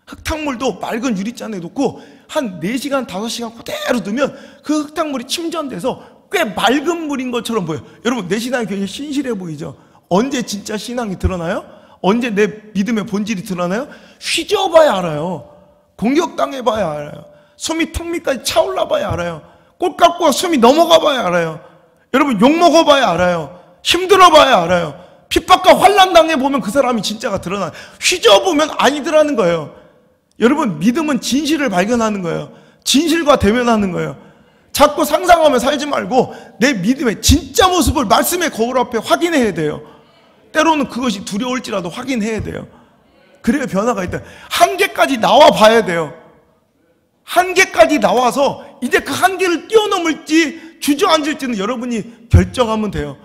흙탕물도 맑은 유리잔에 놓고 한 4시간, 5시간 그대로 두면 그 흙탕물이 침전돼서 꽤 맑은 물인 것처럼 보여요. 여러분 내 신앙이 굉장히 신실해 보이죠? 언제 진짜 신앙이 드러나요? 언제 내 믿음의 본질이 드러나요? 휘저어봐야 알아요. 공격당해봐야 알아요. 숨이 턱 밑까지 차올라봐야 알아요. 꼴깍꼴깍 숨이 넘어가봐야 알아요. 여러분 욕먹어봐야 알아요. 힘들어봐야 알아요. 핍박과 환난 당해보면 그 사람이 진짜가 드러나요. 휘저어보면 아니더라는 거예요. 여러분 믿음은 진실을 발견하는 거예요. 진실과 대면하는 거예요. 자꾸 상상하며 살지 말고 내 믿음의 진짜 모습을 말씀의 거울 앞에 확인해야 돼요. 때로는 그것이 두려울지라도 확인해야 돼요. 그래야 변화가 있다. 한계까지 나와 봐야 돼요. 한계까지 나와서 이제 그 한계를 뛰어넘을지 주저앉을지는 여러분이 결정하면 돼요.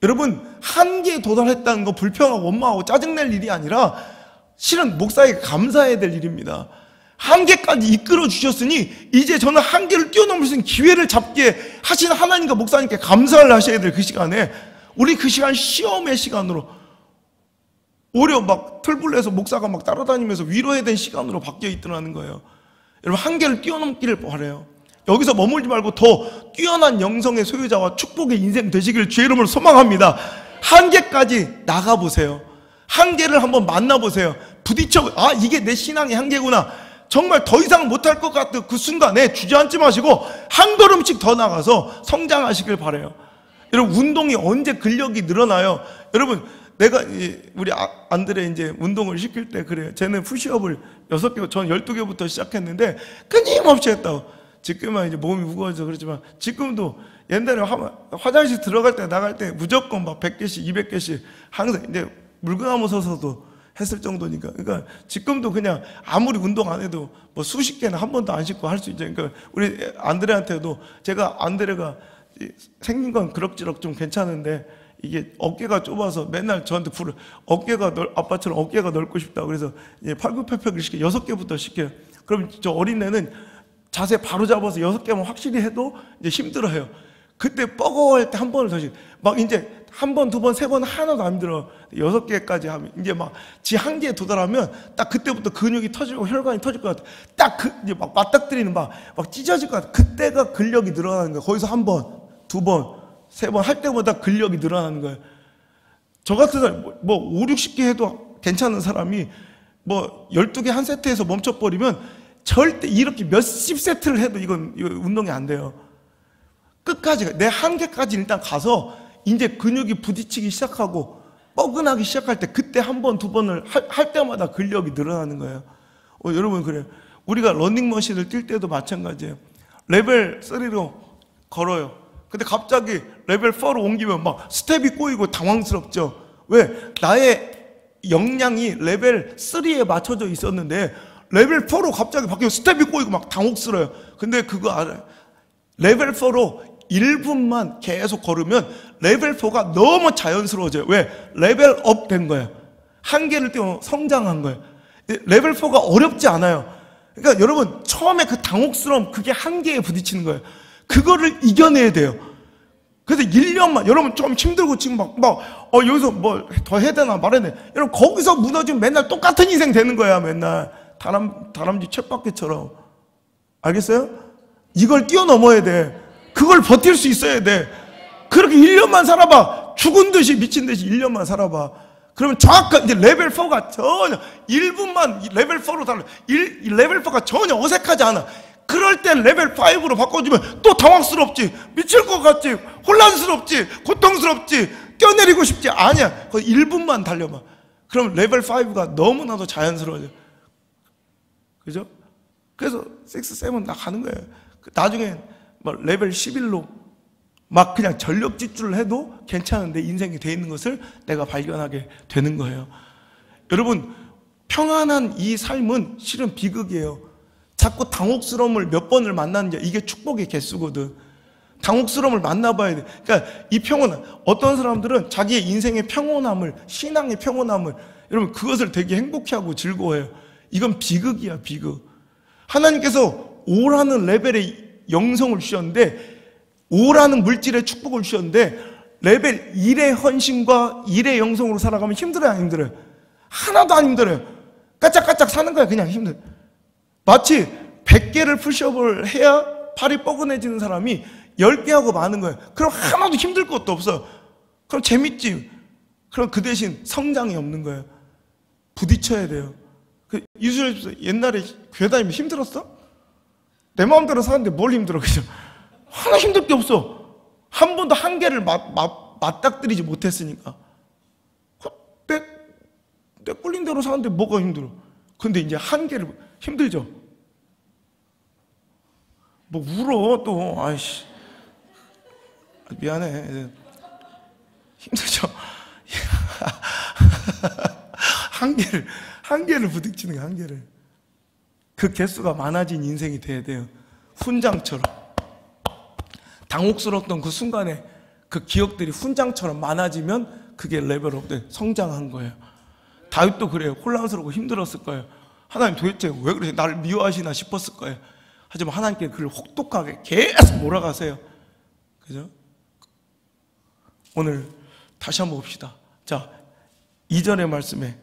여러분, 한계에 도달했다는 거 불평하고 원망하고 짜증낼 일이 아니라 실은 목사에게 감사해야 될 일입니다. 한계까지 이끌어 주셨으니 이제 저는 한계를 뛰어넘을 수 있는 기회를 잡게 하신 하나님과 목사님께 감사를 하셔야 될 그 시간에, 우리 그 시간 시험의 시간으로, 오히려 막 틀불내서 목사가 막 따라다니면서 위로해야 될 시간으로 바뀌어 있더라는 거예요. 여러분, 한계를 뛰어넘기를 바라요. 여기서 머물지 말고 더 뛰어난 영성의 소유자와 축복의 인생 되시기를 주의 이름으로 소망합니다. 한계까지 나가보세요. 한계를 한번 만나보세요. 부딪혀, 아, 이게 내 신앙의 한계구나. 정말 더 이상 못할 것 같은 그 순간에 주저앉지 마시고 한 걸음씩 더 나가서 성장하시길 바라요. 여러분, 운동이 언제 근력이 늘어나요? 여러분, 내가 우리 안드레 이제 운동을 시킬 때 그래요. 쟤는 푸시업을 6개, 전 12개부터 시작했는데 끊임없이 했다고. 지금은 이제 몸이 무거워져서 그렇지만 지금도 옛날에 화장실 들어갈 때 나갈 때 무조건 막 100개씩 200개씩 항상 이제 물구나무 서서도 했을 정도니까. 그러니까 지금도 그냥 아무리 운동 안 해도 뭐 수십 개는 한 번도 안 씻고 할 수 있죠. 그러니까 우리 안드레한테도, 제가 안드레가 생긴 건 그럭저럭 좀 괜찮은데 이게 어깨가 좁아서 맨날 저한테 어깨가 아빠처럼 어깨가 넓고 싶다. 그래서 팔굽혀펴기를 시켜 6개부터 시켜요. 그럼 저 어린애는 자세 바로 잡아서 6개만 확실히 해도 이제 힘들어요. 그때 뻐거할 때 한 번을 더 막 이제 한 번, 두 번, 세 번 하나도 안 힘들어. 6개까지 하면 이제 막 지 한계에 도달하면 딱 그때부터 근육이 터지고 혈관이 터질 것 같아. 딱 이제 막 맞닥뜨리는 막 찢어질 것 같아. 그때가 근력이 늘어나는 거야. 거기서 한 번, 두 번, 세 번 할 때마다 근력이 늘어나는 거예요. 저 같은 사람 뭐 5, 60개 해도 괜찮은 사람이 뭐 12개 한 세트에서 멈춰버리면 절대 이렇게 몇십 세트를 해도 이건 운동이 안 돼요. 끝까지 내 한계까지 일단 가서 이제 근육이 부딪히기 시작하고 뻐근하기 시작할 때 그때 한 번, 두 번을 할 때마다 근력이 늘어나는 거예요. 여러분, 그래요. 우리가 러닝머신을 뛸 때도 마찬가지예요. 레벨 3로 걸어요. 근데 갑자기 레벨 4로 옮기면 막 스텝이 꼬이고 당황스럽죠. 왜? 나의 역량이 레벨 3에 맞춰져 있었는데 레벨 4로 갑자기 바뀌고 스텝이 꼬이고 막 당혹스러워요. 근데 그거 알아요? 레벨 4로 1분만 계속 걸으면 레벨 4가 너무 자연스러워져요. 왜? 레벨업 된 거예요. 한계를 뛰어 성장한 거예요. 레벨 4가 어렵지 않아요. 그러니까 여러분, 처음에 그 당혹스러움, 그게 한계에 부딪히는 거예요. 그거를 이겨내야 돼요. 그래서 1년만, 여러분 좀 힘들고 지금 여기서 뭐 더 해야 되나 말해야 돼. 여러분, 거기서 무너지면 맨날 똑같은 인생 되는 거야. 맨날 다람쥐 쳇바퀴처럼. 알겠어요? 이걸 뛰어넘어야 돼. 그걸 버틸 수 있어야 돼. 그렇게 1년만 살아봐. 죽은 듯이 미친 듯이 1년만 살아봐. 그러면 정확한 이제 레벨 4가 전혀 1분만 레벨 4로 달라. 레벨 4가 전혀 어색하지 않아. 그럴 땐 레벨 5로 바꿔주면 또 당황스럽지, 미칠 것 같지, 혼란스럽지, 고통스럽지, 뛰어내리고 싶지. 아니야. 거의 1분만 달려봐. 그럼 레벨 5가 너무나도 자연스러워져. 그죠? 그래서 6, 7 다 가는 거예요. 나중에 뭐 레벨 11로 막 그냥 전력 질주를 해도 괜찮은데 인생이 돼 있는 것을 내가 발견하게 되는 거예요. 여러분, 평안한 이 삶은 실은 비극이에요. 자꾸 당혹스러움을 몇 번을 만나는지, 이게 축복의 개수거든. 당혹스러움을 만나봐야 돼. 그러니까 이 평온함, 어떤 사람들은 자기의 인생의 평온함을, 신앙의 평온함을, 여러분 그것을 되게 행복해하고 즐거워해요. 이건 비극이야, 비극. 하나님께서 5라는 레벨의 영성을 주셨는데, 5라는 물질의 축복을 주셨는데, 레벨 1의 헌신과 1의 영성으로 살아가면 힘들어요, 안 힘들어요? 하나도 안 힘들어요. 까짝까짝 사는 거야, 그냥 힘들어요. 마치 100개를 푸시업을 해야 팔이 뻐근해지는 사람이 10개 하고 마는 거예요. 그럼 하나도 힘들 것도 없어. 그럼 재밌지. 그럼 그 대신 성장이 없는 거예요. 부딪혀야 돼요. 이수연 옛날에 교회 다니면 힘들었어? 내 마음대로 사는데 뭘 힘들어, 그죠? 하나 힘들 게 없어. 한 번도 한계를 맞닥뜨리지 못했으니까. 내 꿀린 대로 사는데 뭐가 힘들어? 근데 이제 한계를, 힘들죠? 뭐 울어 또. 아이씨, 미안해. 힘들죠? 한계를 부딪히는 거야, 한계를. 그 개수가 많아진 인생이 돼야 돼요. 훈장처럼. 당혹스러웠던 그 순간에 그 기억들이 훈장처럼 많아지면 그게 레벨업 돼 성장한 거예요. 다윗도 그래요. 혼란스럽고 힘들었을 거예요. 하나님 도대체 왜 그러세요? 나를 미워하시나 싶었을 거예요. 하지만 하나님께 그를 혹독하게 계속 몰아가세요. 그죠? 오늘 다시 한번 봅시다. 자, 2절의 말씀에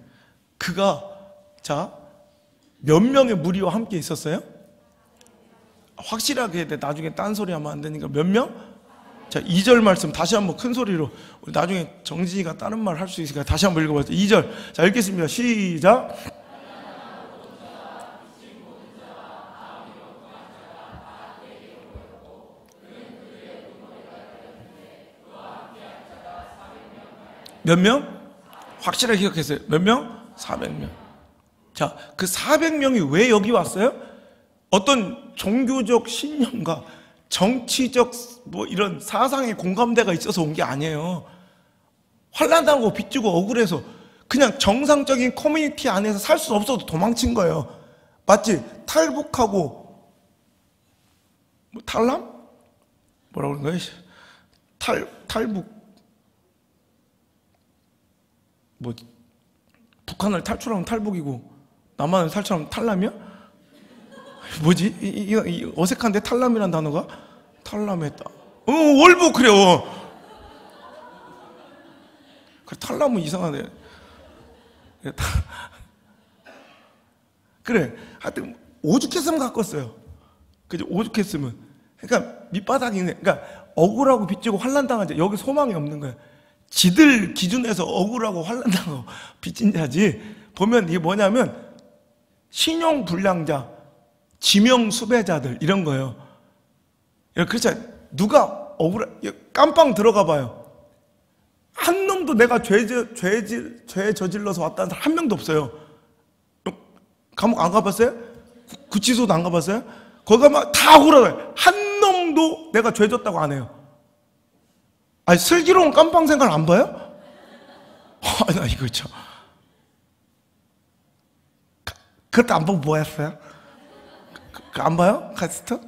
그가 자 몇 명의 무리와 함께 있었어요? 확실하게 해야 돼. 나중에 딴소리 하면 안 되니까 몇 명? 자, 2절 말씀 다시 한번 큰 소리로 우리 나중에 정진이가 다른 말 할 수 있으니까 다시 한번 읽어보세요. 2절 자 읽겠습니다. 시작. 몇 명? 확실하게 기억했어요. 몇 명? 400명. 자, 그 400명이 왜 여기 왔어요? 어떤 종교적 신념과 정치적 뭐 이런 사상의 공감대가 있어서 온 게 아니에요. 환난당하고 빚지고 억울해서 그냥 정상적인 커뮤니티 안에서 살 수 없어서 도망친 거예요. 맞지? 탈북하고 뭐 탈남? 뭐라고 그러는 거예요? 탈북 뭐 북한을 탈출하면 탈북이고 남한을 탈출하면 탈남이야? 뭐지? 이 어색한데 탈남이란 단어가? 탈남했다. 월북 그래요. 그래, 탈남은 이상하네. 그래, 하여튼 오죽했으면 갖겠어요. 그죠? 오죽했으면. 그러니까 밑바닥이 있네. 그러니까 억울하고 빚지고 환난당한 자 여기 소망이 없는 거야. 지들 기준에서 억울하고 환난당하고 빚진 자지. 보면 이게 뭐냐면 신용불량자, 지명수배자들 이런 거예요. 그렇죠? 누가 깜빵 들어가 봐요. 한 놈도 내가 죄 저질러서 왔다는 사람 한 명도 없어요. 감옥 안 가봤어요? 구치소도 안 가봤어요? 거기 가면 다 억울해요. 한 놈도 내가 죄 졌다고 안 해요. 아니 슬기로운 깜빵 생활 안 봐요? 나 이거 참. 그것도 안 보고 뭐 했어요? 안 봐요? 카스트?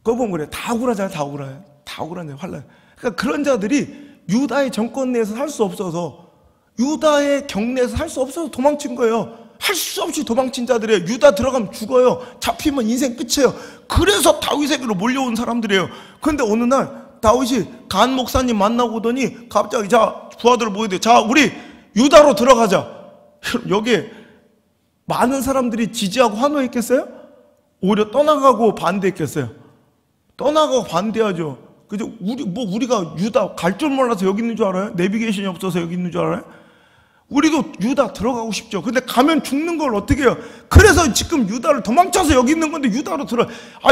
그거 보면 그래. 다 억울하잖아요. 다 억울해요. 다 억울한데 환란. 그러니까 그런 자들이 유다의 정권 내에서 살 수 없어서 유다의 경내에서 살 수 없어서 도망친 거예요. 할 수 없이 도망친 자들이에요. 유다 들어가면 죽어요. 잡히면 인생 끝이에요. 그래서 다윗에게로 몰려온 사람들이에요. 그런데 어느 날 다윗이 간 목사님 만나고 오더니 갑자기 자 부하들 모여대. 자 우리 유다로 들어가자. 여기에 많은 사람들이 지지하고 환호했겠어요? 오히려 떠나가고 반대했겠어요? 떠나가고 반대하죠. 그죠? 우리가 유다 갈 줄 몰라서 여기 있는 줄 알아요? 내비게이션이 없어서 여기 있는 줄 알아요? 우리도 유다 들어가고 싶죠. 근데 가면 죽는 걸 어떻게 해요? 그래서 지금 유다를 도망쳐서 여기 있는 건데 유다로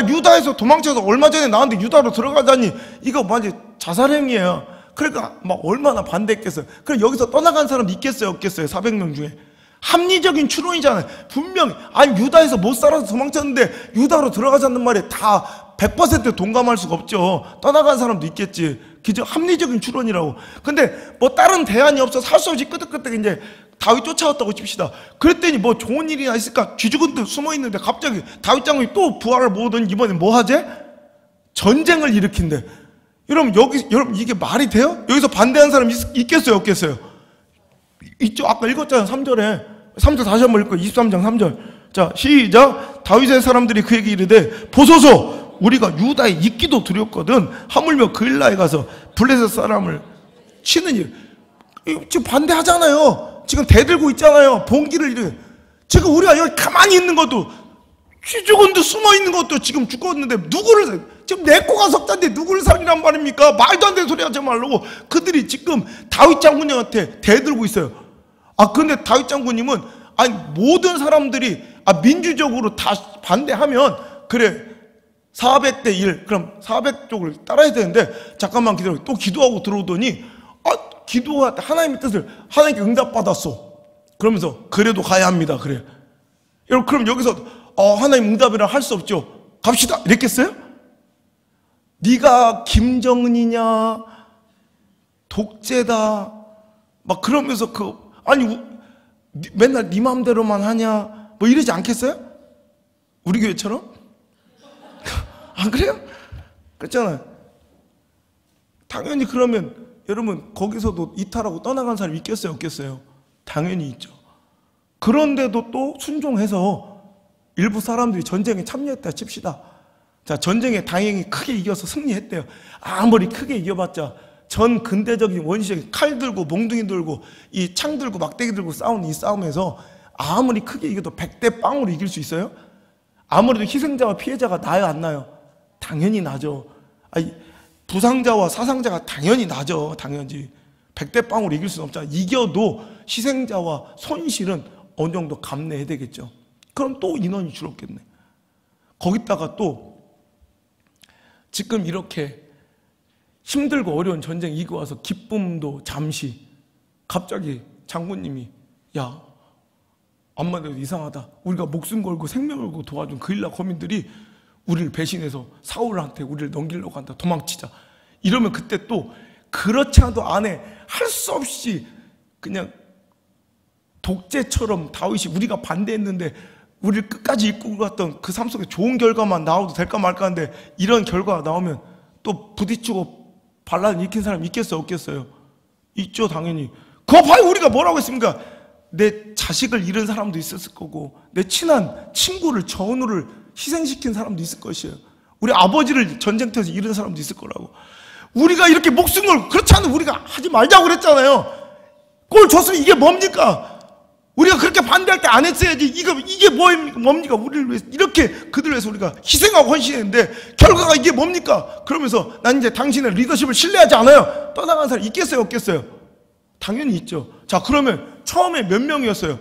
유다에서 도망쳐서 얼마 전에 나왔는데 유다로 들어가자니 이거 완전 자살행위예요. 그러니까 막 얼마나 반대했겠어요. 그럼 여기서 떠나간 사람 있겠어요? 없겠어요? 400명 중에. 합리적인 추론이잖아요. 분명히 유다에서 못 살아서 도망쳤는데 유다로 들어가자는 말에 다 100% 동감할 수가 없죠. 떠나간 사람도 있겠지. 그죠? 합리적인 추론이라고. 근데 뭐 다른 대안이 없어 살 수 없이 끄덕끄덕 이제 다윗 쫓아왔다고 칩시다. 그랬더니 뭐 좋은 일이나 있을까? 쥐죽은 듯 숨어 있는데 갑자기 다윗 장군이 또 부하를 모으더니 이번엔 뭐 하재? 전쟁을 일으킨대. 여러분 이게 말이 돼요? 여기서 반대하는 사람 있겠어요? 없겠어요? 있죠. 아까 읽었잖아요. 3절 다시 한번 읽고 23장 3절. 자 시작. 다윗의 사람들이 그에게 이르되 보소서 우리가 유다에 있기도 두렵거든 하물며 그일라에 가서 블레셋 사람을 치는 일. 지금 반대하잖아요. 지금 대들고 있잖아요. 봉기를 이래. 지금 우리가 여기 가만히 있는 것도 쥐죽은 듯 숨어 있는 것도 지금 죽었는데 누구를 지금 내 코가 석자인데 누구를 살리란 말입니까? 말도 안 되는 소리 하지 말라고. 그들이 지금 다윗 장군님한테 대들고 있어요. 그런데 다윗 장군님은 모든 사람들이 민주적으로 다 반대하면 그래 400대 1 그럼 400쪽을 따라야 되는데 잠깐만 기다려. 또 기도하고 들어오더니 기도할 때 하나님의 뜻을 하나님께 응답받았어. 그러면서 그래도 가야 합니다. 그래. 여러분 그럼 여기서 하나님 응답이라 할 수 없죠. 갑시다. 이랬겠어요? 네가 김정은이냐 독재다 막 그러면서 맨날 네 마음대로만 하냐 뭐 이러지 않겠어요? 우리 교회처럼? 안 그래요? 그렇잖아요. 당연히 그러면 여러분 거기서도 이탈하고 떠나간 사람이 있겠어요, 없겠어요? 당연히 있죠. 그런데도 또 순종해서 일부 사람들이 전쟁에 참여했다 칩시다. 자, 전쟁에 다행히 크게 이겨서 승리했대요. 아무리 크게 이겨봤자 전 근대적인 원시적인 칼 들고 몽둥이 들고 이 창 들고 막대기 들고 싸우는 이 싸움에서 아무리 크게 이겨도 100대 0으로 이길 수 있어요? 아무래도 희생자와 피해자가 나요, 안 나요? 당연히 나죠. 아니, 부상자와 사상자가 당연히 나죠. 당연히 100대 0으로 이길 수는 없잖아요. 이겨도 희생자와 손실은 어느 정도 감내해야 되겠죠. 그럼 또 인원이 줄었겠네. 거기다가 또 지금 이렇게 힘들고 어려운 전쟁 이고 와서 기쁨도 잠시 갑자기 장군님이 야 암만 해도 이상하다. 우리가 목숨 걸고 생명 걸고 도와준 그일라 거민들이 우리를 배신해서 사울한테 우리를 넘기려고 한다. 도망치자. 이러면 그때 또 그렇지 않아도 안에 할 수 없이 그냥 독재처럼 다윗이 우리가 반대했는데 우리를 끝까지 이끌고 갔던 그 삶 속에 좋은 결과만 나와도 될까 말까 하는데 이런 결과가 나오면 또 부딪히고 반란을 일으킨 사람이 있겠어요, 없겠어요? 있죠, 당연히. 그거 봐요, 우리가 뭐라고 했습니까? 내 자식을 잃은 사람도 있었을 거고 내 친한 친구를 전우를 희생시킨 사람도 있을 것이에요. 우리 아버지를 전쟁터에서 잃은 사람도 있을 거라고. 우리가 이렇게 목숨 걸고 그렇지 않으면 우리가 하지 말자고 그랬잖아요. 골 줬으면 이게 뭡니까? 우리가 그렇게 반대할 때 안 했어야지. 이게 뭡니까? 우리를 위해서 이렇게 그들을 위해서 우리가 희생하고 헌신했는데 결과가 이게 뭡니까? 그러면서 난 이제 당신의 리더십을 신뢰하지 않아요. 떠나간 사람 있겠어요, 없겠어요? 당연히 있죠. 자, 그러면 처음에 몇 명이었어요?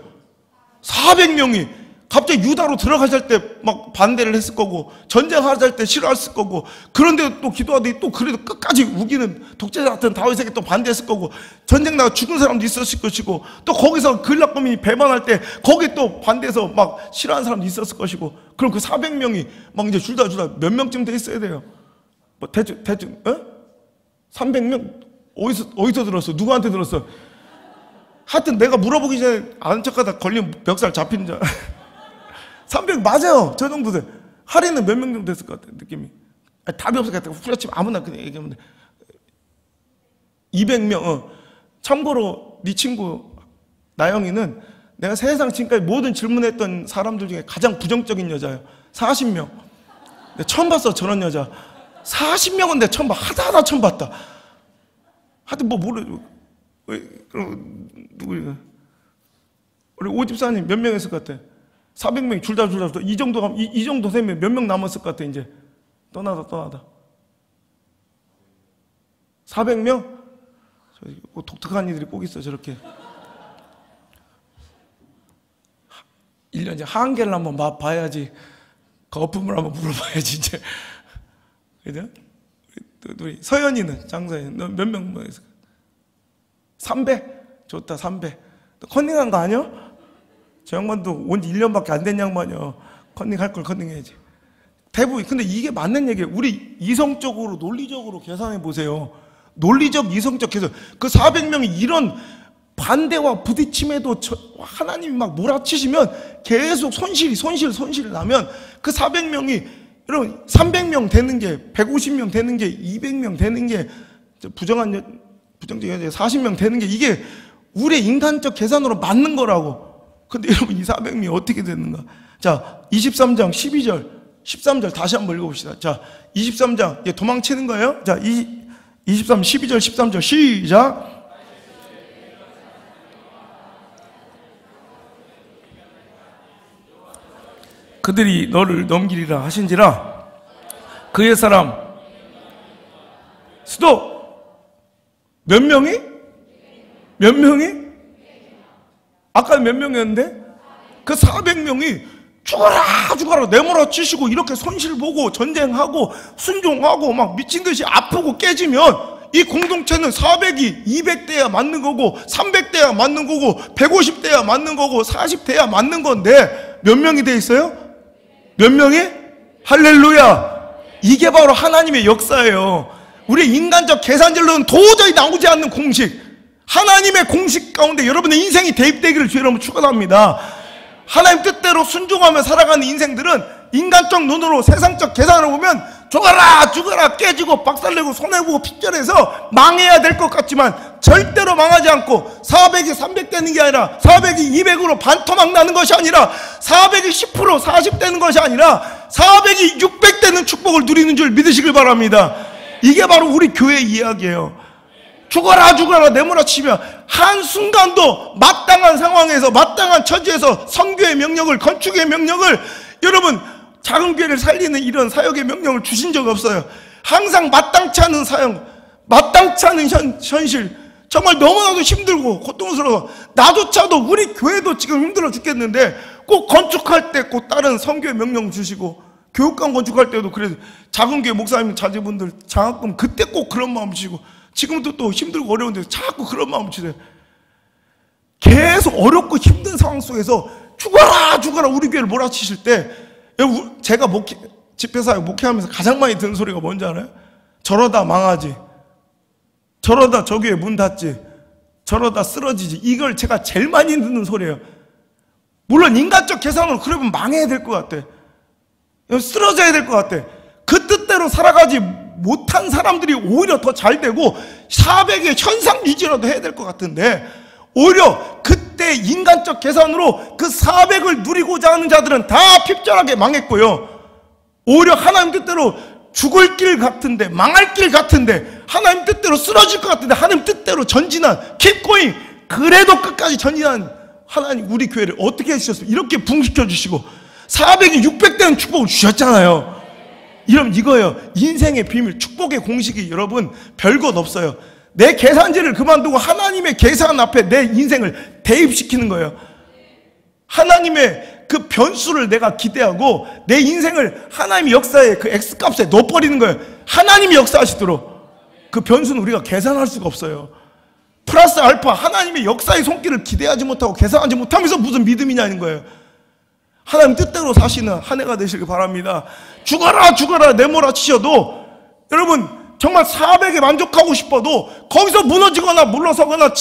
400명이 갑자기 유다로 들어가실 때 막 반대를 했을 거고 전쟁하실 때 싫어했을 거고 그런데 또 기도하더니 또 그래도 끝까지 우기는 독재자 같은 다윗에게 또 반대했을 거고 전쟁 나가 죽은 사람도 있었을 것이고 또 거기서 그일라 거민이 배반할 때 거기 또 반대해서 막 싫어하는 사람도 있었을 것이고 그럼 그 400명이 막 이제 줄다 몇 명쯤 돼 있어야 돼요? 뭐 대충 300명? 어디서 들었어? 누구한테 들었어? 하여튼 내가 물어보기 전에 아는 척하다 걸리면 멱살 잡히는 줄 300 맞아요. 저 정도 돼. 할인은 몇 명 정도 됐을 것 같아요, 느낌이. 아니, 답이 없을 것 같아요. 후려치면 아무나 그냥 얘기하면 돼. 200명. 참고로 네 친구 나영이는 내가 세상 지금까지 모든 질문했던 사람들 중에 가장 부정적인 여자예요. 40명. 내가 처음 봤어, 저런 여자. 40명은 내가 처음 봐. 하다 처음 봤다. 하여튼 뭐 모르. 누구 우리 오집사님 몇 명 했을 것 같아? 400명이 줄다 이 정도 가면 이 정도 되면 몇 명 남았을 것 같아? 이제 떠나다 400명? 독특한 이들이 꼭 있어. 저렇게 1년에 한계를 한번 봐야지. 거품을 한번 물어봐야지 이제. 그죠? 우리 서연이는 장서연 너 몇 명 했을 까 300? 좋다. 300. 컨닝한 거 아니야? 저 양반도 온 지 1년밖에 안 된 양반이요. 컨닝할 걸 컨닝해야지. 대부분. 근데 이게 맞는 얘기예요. 우리 이성적으로 논리적으로 계산해 보세요. 논리적 이성적 계산. 그 400명이 이런 반대와 부딪힘에도 하나님이 막 몰아치시면 계속 손실이 나면 그 400명이 여러분 300명 되는 게 150명 되는 게 200명 되는 게 부정적인 40명 되는 게 이게 우리의 인간적 계산으로 맞는 거라고. 근데 여러분 이 400명이 어떻게 됐는가? 자, 23장 12절 13절 다시 한번 읽어봅시다. 자, 23장 이제 도망치는 거예요. 자, 23 12절 13절 시작. 그들이 너를 넘기리라 하신지라 그의 사람 스톱. 몇 명이? 몇 명이? 아까 몇 명이었는데? 그 400명이 죽어라 내몰아치시고 이렇게 손실 보고 전쟁하고 순종하고 막 미친 듯이 아프고 깨지면 이 공동체는 400이 200대야 맞는 거고 300대야 맞는 거고 150대야 맞는 거고 40대야 맞는 건데 몇 명이 돼 있어요? 몇 명이? 할렐루야. 이게 바로 하나님의 역사예요. 우리 인간적 계산질로는 도저히 나오지 않는 공식, 하나님의 공식 가운데 여러분의 인생이 대입되기를 주의 이름으로 축원합니다. 하나님 뜻대로 순종하며 살아가는 인생들은 인간적 눈으로 세상적 계산을 보면 죽어라 죽어라 깨지고 박살내고 손해보고 핍절해서 망해야 될 것 같지만 절대로 망하지 않고 400이 300 되는 게 아니라 400이 200으로 반토막 나는 것이 아니라 400이 10% 40 되는 것이 아니라 400이 600 되는 축복을 누리는 줄 믿으시길 바랍니다. 이게 바로 우리 교회의 이야기예요. 죽어라 죽어라 내몰아치며 한순간도 마땅한 상황에서 마땅한 처지에서 선교의 명령을 건축의 명령을 여러분 작은 교회를 살리는 이런 사역의 명령을 주신 적이 없어요. 항상 마땅치 않은 사역, 마땅치 않은 현실, 정말 너무나도 힘들고 고통스러워. 나조차도 우리 교회도 지금 힘들어 죽겠는데 꼭 건축할 때 꼭 다른 선교의 명령 주시고 교육관 건축할 때도 그래도 작은 교회 목사님 자제분들 장학금 그때 꼭 그런 마음 주시고 지금도 또 힘들고 어려운데 자꾸 그런 마음 주세요. 계속 어렵고 힘든 상황 속에서 죽어라 죽어라 우리 교회를 몰아치실 때 제가 집회사역 목회하면서 가장 많이 듣는 소리가 뭔지 알아요? 저러다 망하지, 저러다 저 교회 문 닫지, 저러다 쓰러지지. 이걸 제가 제일 많이 듣는 소리예요. 물론 인간적 계산으로 그러면 망해야 될 것 같아, 쓰러져야 될 것 같아. 그 뜻대로 살아가지 못한 사람들이 오히려 더 잘 되고 400의 현상 유지라도 해야 될 것 같은데 오히려 그때 인간적 계산으로 그 400을 누리고자 하는 자들은 다 핍절하게 망했고요. 오히려 하나님 뜻대로 죽을 길 같은데 망할 길 같은데 하나님 뜻대로 쓰러질 것 같은데 하나님 뜻대로 전진한 keep going 그래도 끝까지 전진한 하나님 우리 교회를 어떻게 해주셨어요? 이렇게 부흥시켜 주시고 400이 600 되는 축복을 주셨잖아요. 이러면 이거예요. 인생의 비밀, 축복의 공식이 여러분 별것 없어요. 내 계산지를 그만두고 하나님의 계산 앞에 내 인생을 대입시키는 거예요. 하나님의 그 변수를 내가 기대하고 내 인생을 하나님의 역사의 그 X값에 넣어버리는 거예요. 하나님이 역사하시도록. 그 변수는 우리가 계산할 수가 없어요. 플러스 알파 하나님의 역사의 손길을 기대하지 못하고 계산하지 못하면서 무슨 믿음이냐는 거예요. 하나님 뜻대로 사시는 한 해가 되시길 바랍니다. 죽어라 죽어라 내몰아치셔도 여러분 정말 400에 만족하고 싶어도 거기서 무너지거나 물러서거나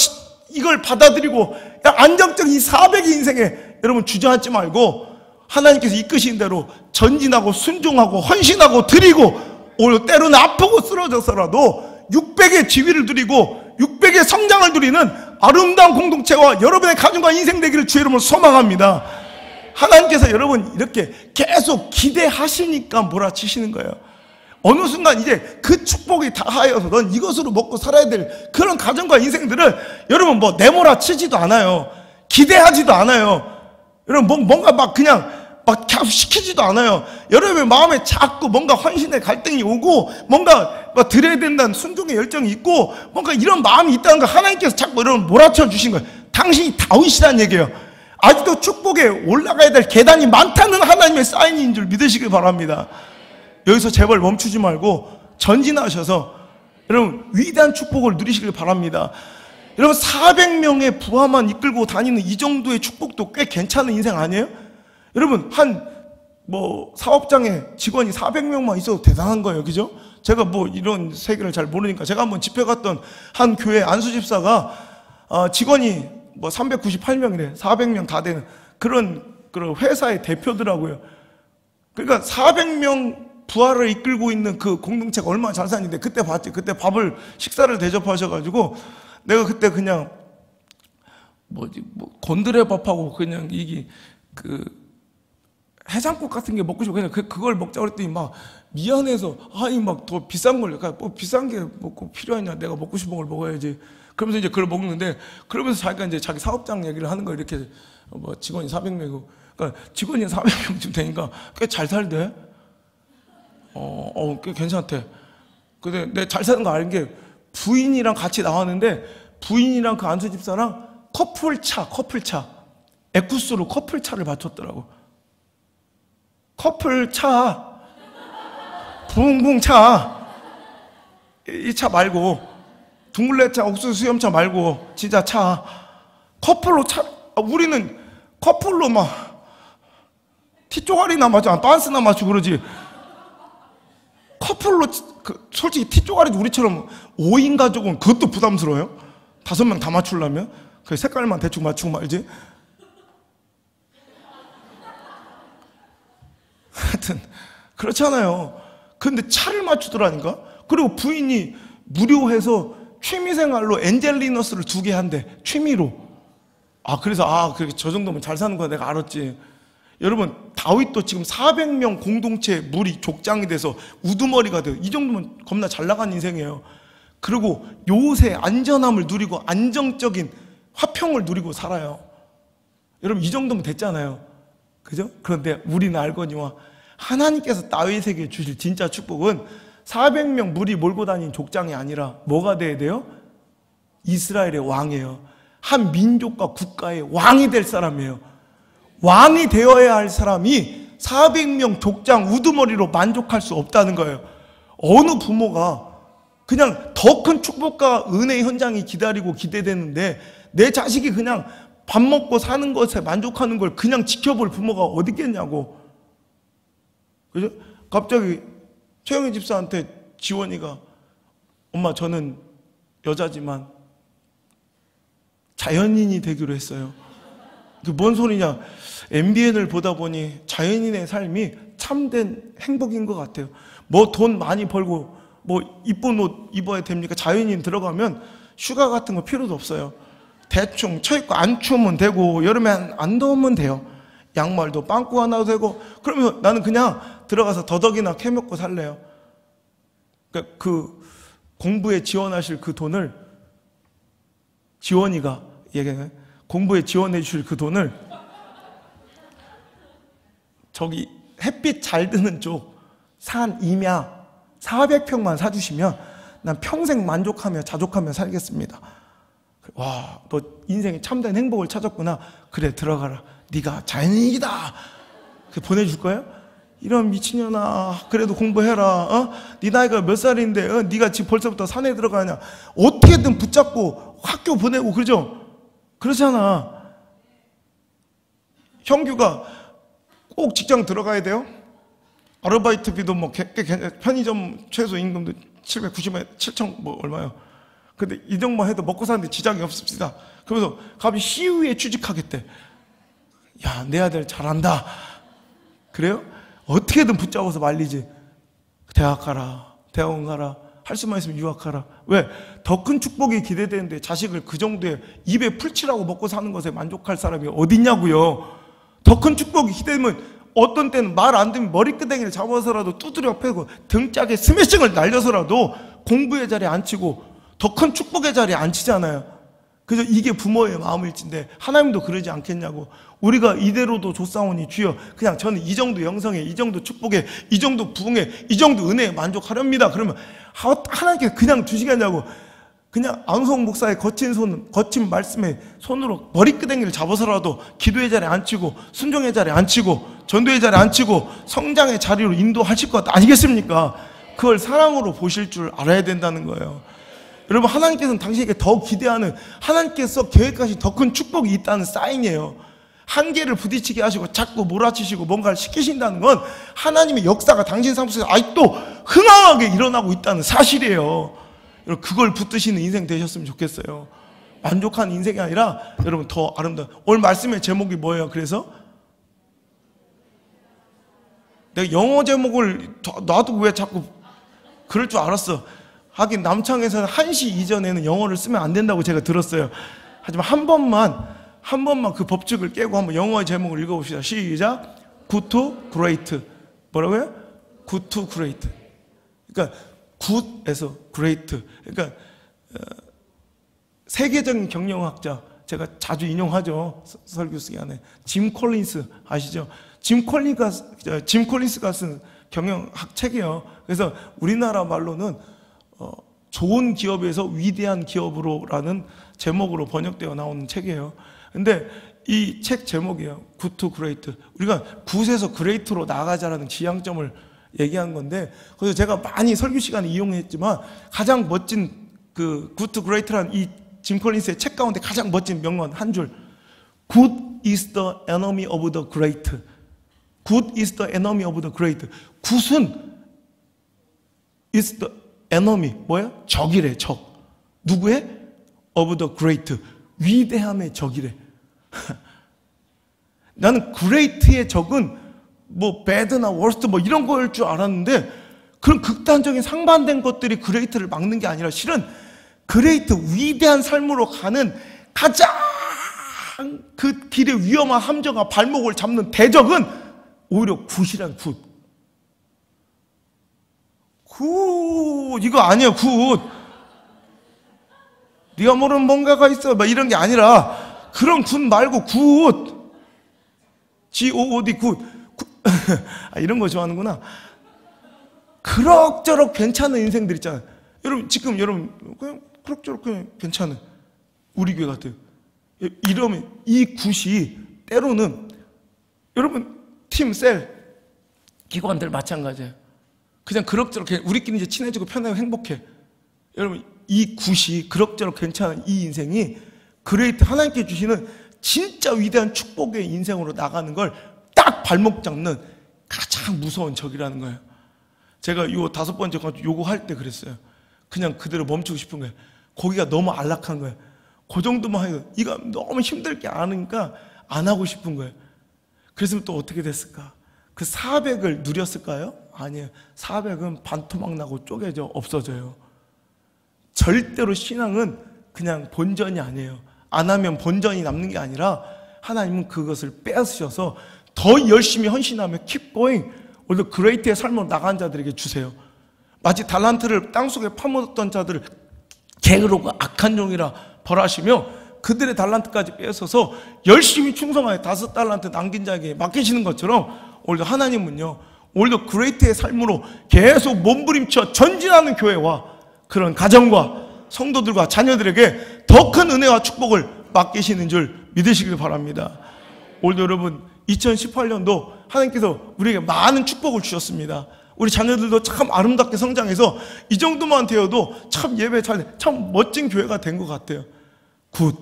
이걸 받아들이고 안정적인 이 400의 인생에 여러분 주저앉지 말고 하나님께서 이끄신 대로 전진하고 순종하고 헌신하고 드리고 오히려 때로는 아프고 쓰러져서라도 600의 지위를 누리고 600의 성장을 누리는 아름다운 공동체와 여러분의 가정과 인생 되기를 주의 이름으로 소망합니다. 하나님께서 여러분 이렇게 계속 기대하시니까 몰아치시는 거예요. 어느 순간 이제 그 축복이 다 하여서 넌 이것으로 먹고 살아야 될 그런 가정과 인생들을 여러분 뭐 내몰아치지도 않아요. 기대하지도 않아요. 여러분 뭔가 막 그냥 막 시키지도 않아요. 여러분의 마음에 자꾸 뭔가 헌신의 갈등이 오고 뭔가 막 드려야 된다는 순종의 열정이 있고 뭔가 이런 마음이 있다는 걸 하나님께서 자꾸 여러분 몰아쳐 주신 거예요. 당신이 다윗이라는 얘기예요. 아직도 축복에 올라가야 될 계단이 많다는 하나님의 사인인 줄 믿으시길 바랍니다. 여기서 제발 멈추지 말고 전진하셔서 여러분 위대한 축복을 누리시길 바랍니다. 여러분 400명의 부하만 이끌고 다니는 이 정도의 축복도 꽤 괜찮은 인생 아니에요? 여러분 사업장에 직원이 400명만 있어도 대단한 거예요. 그죠? 제가 이런 세계를 잘 모르니까 제가 한번 집회 갔던 한 교회 안수집사가 직원이 398명이래. 400명 다 되는 그런 회사의 대표더라고요. 그러니까 400명 부하를 이끌고 있는 그 공동체가 얼마나 잘 사는데 그때 봤지. 그때 식사를 대접하셔가지고 내가 그때 그냥 곤드레밥하고 그냥 이게 해장국 같은 게 먹고 싶어 그냥 그걸 먹자 그랬더니 막 미안해서 더 비싼 걸 비싼 게 꼭 필요하냐 내가 먹고 싶은 걸 먹어야지. 그러면서 이제 그걸 먹는데 그러면서 자기가 이제 자기 사업장 얘기를 하는 거예요. 이렇게 직원이 400명이고 그러니까 직원이 400명쯤 되니까 꽤 잘 살대. 꽤 괜찮대. 근데 내가 잘 사는 거 아는 게 부인이랑 같이 나왔는데 부인이랑 그 안수집사랑 커플차 에쿠스로 커플차를 맞췄더라고. 커플차 붕붕차 이 차 말고 둥글레차 옥수수 수염차 말고 진짜 차 커플로 우리는 커플로 티쪼가리나 맞추고 빤스나 맞추고 그러지 커플로 솔직히 티쪼가리도 우리처럼 5인 가족은 그것도 부담스러워요. 5명 다 맞추려면 그 색깔만 대충 맞추고 말지. 하여튼 그렇잖아요. 근데 차를 맞추더라니까. 그리고 부인이 무료해서 취미생활로 엔젤리너스를 2개 한대. 취미로. 그래서 그렇게 저 정도면 잘 사는 거야 내가 알았지. 여러분, 다윗도 지금 400명 공동체 무리 족장이 돼서 우두머리가 돼요. 이 정도면 겁나 잘 나간 인생이에요. 그리고 요새 안전함을 누리고 안정적인 화평을 누리고 살아요. 여러분, 이 정도면 됐잖아요. 그죠? 그런데 우리는 알거니와 하나님께서 다윗에게 주실 진짜 축복은 400명 무리 몰고 다닌 족장이 아니라 뭐가 돼야 돼요? 이스라엘의 왕이에요. 한 민족과 국가의 왕이 될 사람이에요. 왕이 되어야 할 사람이 400명 족장 우두머리로 만족할 수 없다는 거예요. 어느 부모가 그냥 더 큰 축복과 은혜의 현장이 기다리고 기대되는데 내 자식이 그냥 밥 먹고 사는 것에 만족하는 걸 그냥 지켜볼 부모가 어디 있겠냐고. 그죠? 갑자기 최영희 집사한테 지원이가 엄마 저는 여자지만 자연인이 되기로 했어요. 그 뭔 소리냐? MBN을 보다 보니 자연인의 삶이 참된 행복인 것 같아요. 뭐 돈 많이 벌고 뭐 이쁜 옷 입어야 됩니까? 자연인 들어가면 휴가 같은 거 필요도 없어요. 대충 쳐입고 안 추우면 되고 여름에 안 더우면 돼요. 양말도 빵꾸 하나도 되고. 그러면 나는 그냥 들어가서 더덕이나 캐먹고 살래요. 그러니까 그 공부에 지원하실 그 돈을 지원이가 얘기해. 공부에 지원해 주실 그 돈을 저기 햇빛 잘 드는 쪽 산 임야 400평만 사주시면 난 평생 만족하며 자족하며 살겠습니다. 와, 너 인생에 참된 행복을 찾았구나. 그래, 들어가라. 네가 자연인이다. 보내줄 거예요? 이런 미친년아, 그래도 공부해라. 네 나이가 몇 살인데 네가 지금 벌써부터 산에 들어가냐. 어떻게든 붙잡고 학교 보내고 그러죠? 그렇잖아. 형규가 꼭 직장 들어가야 돼요? 아르바이트비도 뭐 편의점 최소 임금도 790에 7천 뭐 얼마요? 근데 이 정도만 해도 먹고 사는데 지장이 없습니다. 그러면서 갑자기 시의회에 취직하겠대. 야, 내 아들 잘한다. 그래요? 어떻게든 붙잡아서 말리지. 대학 가라, 대학원 가라, 할 수만 있으면 유학하라. 왜? 더 큰 축복이 기대되는데 자식을 그 정도의 입에 풀칠하고 먹고 사는 것에 만족할 사람이 어딨냐고요. 더 큰 축복이 기대되면 어떤 때는 말 안 되면 머리끄댕이를 잡아서라도 두드려 패고 등짝에 스매싱을 날려서라도 공부의 자리에 앉히고 더 큰 축복의 자리에 앉히잖아요. 그래서 이게 부모의 마음일진데 하나님도 그러지 않겠냐고. 우리가 이대로도 조사오니 주여 그냥 저는 이 정도 영성에 이 정도 축복에 이 정도 부흥에 이 정도 은혜에 만족하렵니다. 그러면 하나님께 그냥 주시겠냐고. 그냥 안성 목사의 거친 말씀에 손으로 머리끄댕이를 잡아서라도 기도의 자리에 앉히고 순종의 자리에 앉히고 전도의 자리에 앉히고 성장의 자리로 인도하실 것 아니겠습니까? 그걸 사랑으로 보실 줄 알아야 된다는 거예요. 여러분, 하나님께서는 당신에게 더 기대하는, 하나님께서 계획하신 더 큰 축복이 있다는 사인이에요. 한계를 부딪히게 하시고 자꾸 몰아치시고 뭔가를 시키신다는 건 하나님의 역사가 당신 삶 속에서 아직도 흥황하게 일어나고 있다는 사실이에요. 여러분, 그걸 붙드시는 인생 되셨으면 좋겠어요. 만족한 인생이 아니라 여러분 더 아름다운. 오늘 말씀의 제목이 뭐예요? 그래서 내가 영어 제목을 나도 왜 자꾸 그럴 줄 알았어. 하긴 남창에서는 1시 이전에는 영어를 쓰면 안 된다고 제가 들었어요. 하지만 한 번만 그 법칙을 깨고 한번 영어의 제목을 읽어봅시다. 시작. Good to great. 뭐라고요? Good to great. 그러니까 굿에서 great. 그러니까 세계적인 경영학자, 제가 자주 인용하죠. 설교 시간에. 짐 콜린스 아시죠? 짐 콜린스가 쓴 경영학 책이에요. 그래서 우리나라 말로는 좋은 기업에서 위대한 기업으로라는 제목으로 번역되어 나오는 책이에요. 근데 이 책 제목이에요. Good to Great. 우리가 굿에서 Great로 나아가자라는 지향점을 얘기한 건데, 그래서 제가 많이 설교 시간에 이용했지만 가장 멋진 그 Good to Great라는 이 짐 콜린스의 책 가운데 가장 멋진 명언 한 줄. Good is the enemy of the great. Good is the enemy of the great. 굿은 is the enemy, 뭐야? 적이래, 적. 누구의? Of the great. 위대함의 적이래. 나는 great의 적은 뭐 bad나 worst 뭐 이런 거일 줄 알았는데 그런 극단적인 상반된 것들이 그레이트를 막는 게 아니라 실은 그레이트 위대한 삶으로 가는 가장 그 길의 위험한 함정과 발목을 잡는 대적은 오히려 굿이란 굿. 굿 이거 아니야. 굿 네가 모르는 뭔가가 있어 막 이런 게 아니라 그런 굿 말고 굿 G-O-O-D 굿 아, 이런 거 좋아하는구나. 그럭저럭 괜찮은 인생들 있잖아요. 여러분 지금 여러분 그냥 그럭저럭 그냥 괜찮은 우리 교회 같아요. 이러면 이 굿이 때로는 여러분 팀, 셀, 기관들 마찬가지예요. 그냥 그럭저럭 우리끼리 이제 친해지고 편하고 행복해. 여러분 이 굿이 그럭저럭 괜찮은 이 인생이 그레이트 하나님께 주시는 진짜 위대한 축복의 인생으로 나가는 걸 딱 발목 잡는 가장 무서운 적이라는 거예요. 제가 요 5번째 요구할 때 그랬어요. 그냥 그대로 멈추고 싶은 거예요. 거기가 너무 안락한 거예요. 그 정도만 해도 이거 너무 힘들게 안 하니까 안 하고 싶은 거예요. 그래서 또 어떻게 됐을까? 그 400을 누렸을까요? 아니에요. 400은 반토막 나고 쪼개져 없어져요. 절대로 신앙은 그냥 본전이 아니에요. 안 하면 본전이 남는 게 아니라 하나님은 그것을 빼앗으셔서 더 열심히 헌신하며 keep going, 오히려 그레이트의 삶으로 나간 자들에게 주세요. 마치 달란트를 땅속에 파묻었던 자들을 게으르고 악한 종이라 벌하시며 그들의 달란트까지 빼앗아서 열심히 충성하여 5달란트 남긴 자에게 맡기시는 것처럼 오히려 하나님은요, 오히려 그레이트의 삶으로 계속 몸부림쳐 전진하는 교회와 그런 가정과 성도들과 자녀들에게 더 큰 은혜와 축복을 맡기시는 줄 믿으시길 바랍니다. 오늘도 여러분 2018년도 하나님께서 우리에게 많은 축복을 주셨습니다. 우리 자녀들도 참 아름답게 성장해서 이 정도만 되어도 참 예배 참 멋진 교회가 된 것 같아요. 굿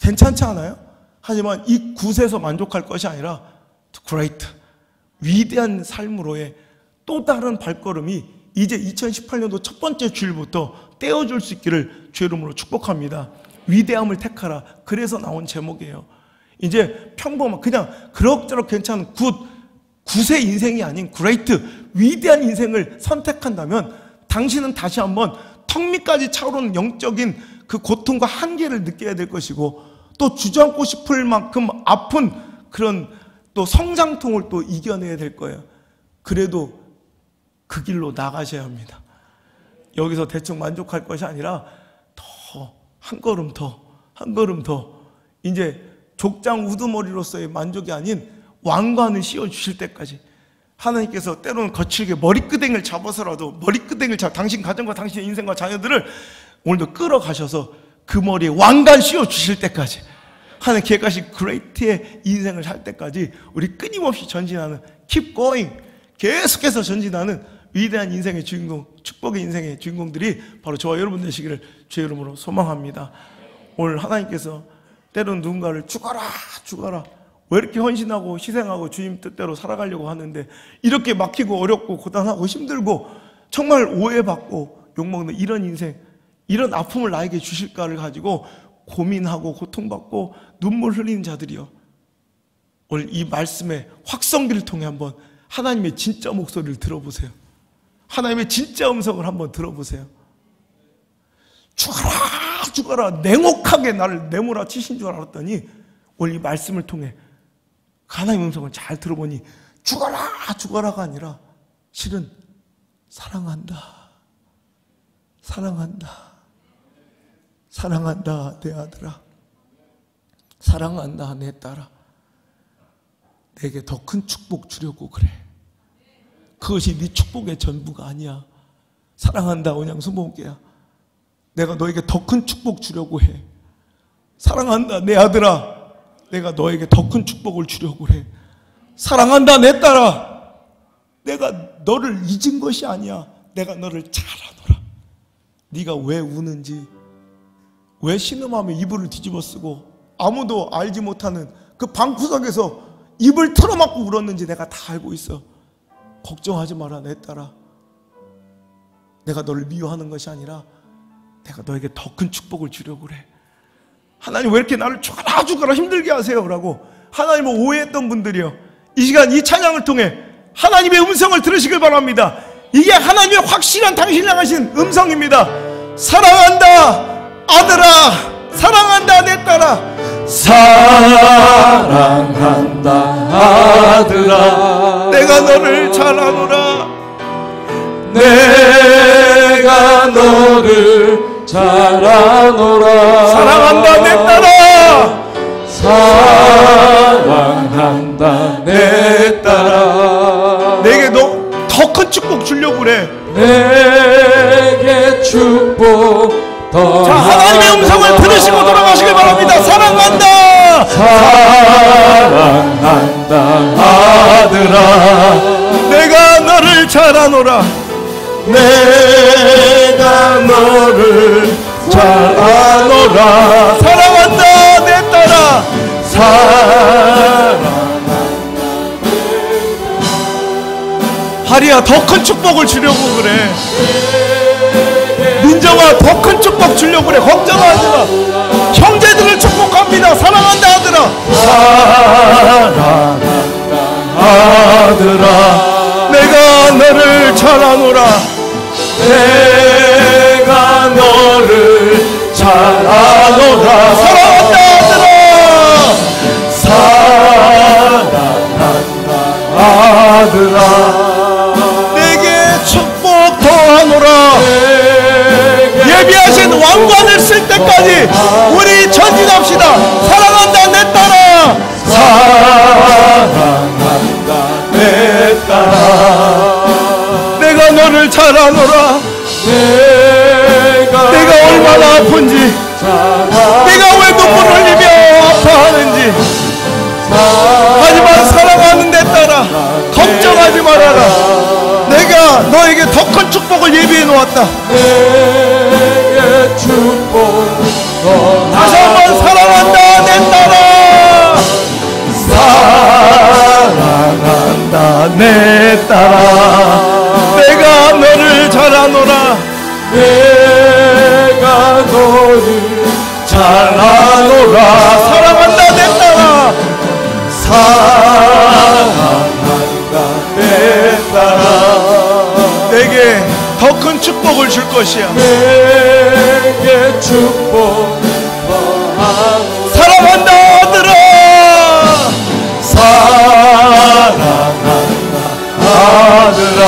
괜찮지 않아요? 하지만 이 굿에서 만족할 것이 아니라 great 위대한 삶으로의 또 다른 발걸음이 이제 2018년도 첫 번째 주일부터 떼어줄 수 있기를 주의 이름으로 축복합니다. 위대함을 택하라. 그래서 나온 제목이에요. 이제 평범한 그냥 그럭저럭 괜찮은 굿의 인생이 아닌 great 위대한 인생을 선택한다면 당신은 다시 한번 턱 밑까지 차오르는 영적인 그 고통과 한계를 느껴야 될 것이고 또 주저앉고 싶을 만큼 아픈 그런 또 성장통을 또 이겨내야 될 거예요. 그래도 그 길로 나가셔야 합니다. 여기서 대충 만족할 것이 아니라 더 한 걸음 더 이제 족장 우두머리로서의 만족이 아닌 왕관을 씌워주실 때까지 하나님께서 때로는 거칠게 머리끄댕이를 잡아서라도 당신 가정과 당신의 인생과 자녀들을 오늘도 끌어가셔서 그 머리에 왕관 씌워주실 때까지 하나님 계획하신 그레이트의 인생을 살 때까지 우리 끊임없이 전진하는 keep going 계속해서 전진하는 위대한 인생의 주인공, 축복의 인생의 주인공들이 바로 저와 여러분 되시기를 주의 이름으로 소망합니다. 오늘 하나님께서 때로는 누군가를 죽어라 왜 이렇게 헌신하고 희생하고 주님 뜻대로 살아가려고 하는데 이렇게 막히고 어렵고 고단하고 힘들고 정말 오해받고 욕먹는 이런 인생, 이런 아픔을 나에게 주실까를 가지고 고민하고 고통받고 눈물 흘리는 자들이요, 오늘 이 말씀의 확성기를 통해 한번 하나님의 진짜 목소리를 들어보세요. 하나님의 진짜 음성을 한번 들어보세요. 죽어라 냉혹하게 나를 내몰아치신 줄 알았더니 오늘 이 말씀을 통해 하나님의 음성을 잘 들어보니 죽어라가 아니라 실은 사랑한다 내 아들아, 사랑한다 내 딸아, 내게 더 큰 축복 주려고 그래. 그것이 네 축복의 전부가 아니야. 사랑한다 온양수목이야. 내가 너에게 더 큰 축복 주려고 해. 사랑한다 내 아들아, 내가 너에게 더 큰 축복을 주려고 해. 사랑한다 내 딸아, 내가 너를 잊은 것이 아니야. 내가 너를 잘 아노라. 네가 왜 우는지, 왜 신음하며 이불을 뒤집어 쓰고 아무도 알지 못하는 그 방구석에서 입을 틀어막고 울었는지 내가 다 알고 있어. 걱정하지 마라 내 딸아. 내가 너를 미워하는 것이 아니라 내가 너에게 더 큰 축복을 주려고 그래. 하나님 왜 이렇게 나를 죽어라 힘들게 하세요? 라고 하나님을 오해했던 분들이요, 이 시간 이 찬양을 통해 하나님의 음성을 들으시길 바랍니다. 이게 하나님의 확실한 당신을 향하신 음성입니다. 사랑한다 아들아, 사랑한다 내 딸아, 사랑한다 아들아, 내가 너를 잘 아노라, 내가 너를 잘 아노라. 사랑한다 내 딸아, 사랑한다 내 딸아. 내게 너 더 큰 축복 주려고 그래. 내게 축복 더. 자, 하나님의 음성을 들으시고 돌아가시길 바랍니다. 사랑한다, 사랑한다 아들아, 내가 너를 잘 아노라, 내가 너를 잘 아노라. 사랑한다 내 딸아, 사랑한다. 하리야 더 큰 축복을 주려고 그래. 민정아 더 큰 축복 주려고 그래. 걱정하지 마. 형제들을 축복합니다. 사랑한다 아들아, 사랑한다 아들아, 내가 너를 잘 아노라, 내가 너를 잘 아노라. 사랑한다 아들아, 사랑한다 아들아, 내게 축복 더하노라. 예비하신 왕관을 쓸 때까지 우리 전진합시다. 사랑한다 내 딸아, 사랑한다 내 딸아, 내가 너를 잘 아노라. 내가 얼마나 아픈지, 내가 왜 눈물 흘리며 아파하는지. 하지만 사랑하는 내 딸아, 걱정하지 말아라. 내가 너에게 더 큰 축복을 예비해 놓았다. 내게 축복 다시 한번 사랑한다 내 딸아, 사랑한다 내 딸아, 내가 너를 잘 아노라, 내가 너를 잘 아노라. 사랑한다 내 딸아, 사랑한다 내 딸아, 내게 더 큰 축복을 줄 것이야. 내게 축복 더하노라. 사랑한다 아들아, 사랑한다 아들아,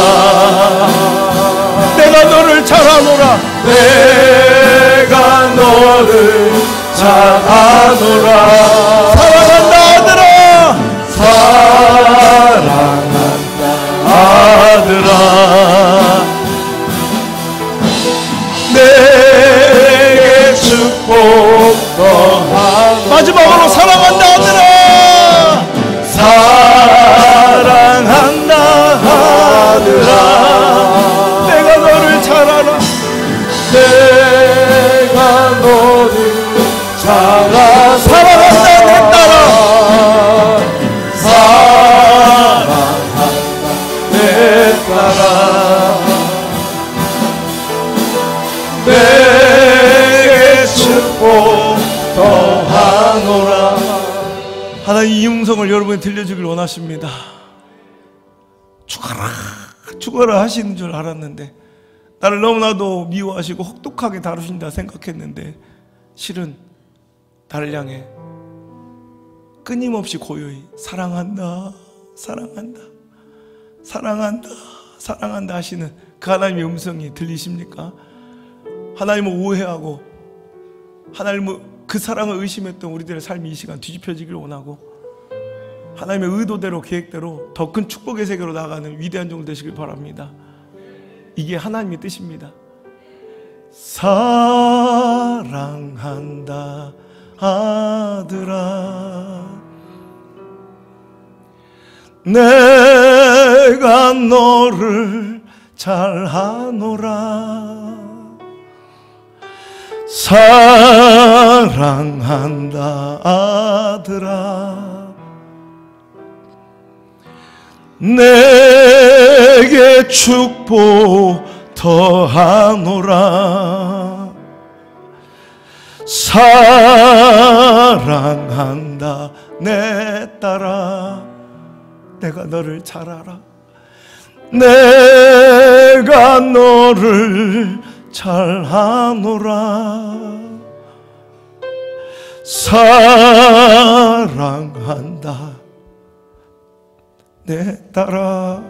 내가 너를 잘 아노라, 내가 너를 잘 아노라. 사랑한다 아들아, 사랑한다 아들아, 내게 축복 더하노라. 마지막으로 사랑한다 아들아, 사랑한다 아들아, 내가 너를 잘 알아, 내가 너를 잘 알아. 사랑한다 내 딸아, 사랑한다 내 딸아, 내게 축복 더하노라. 하나님 이 음성을 여러분이 들려주길 원하십니다. 죽어라 죽어라 하시는 줄 알았는데, 나를 너무나도 미워하시고 혹독하게 다루신다 생각했는데, 실은 나를 향해 끊임없이 고요히 사랑한다 사랑한다 사랑한다 사랑한다 하시는 그 하나님의 음성이 들리십니까? 하나님을 오해하고 하나님을 그 사랑을 의심했던 우리들의 삶이 이 시간 뒤집혀지길 원하고, 하나님의 의도대로 계획대로 더 큰 축복의 세계로 나아가는 위대한 종 되시길 바랍니다. 이게 하나님의 뜻입니다. 사랑한다 아들아, 내가 너를 잘 아노라, 사랑한다 아들아, 내게 축복 더하노라, 사랑한다 내 딸아, 내가 너를 잘 알아, 내가 너를 잘 아노라. 사랑한다 내 딸아,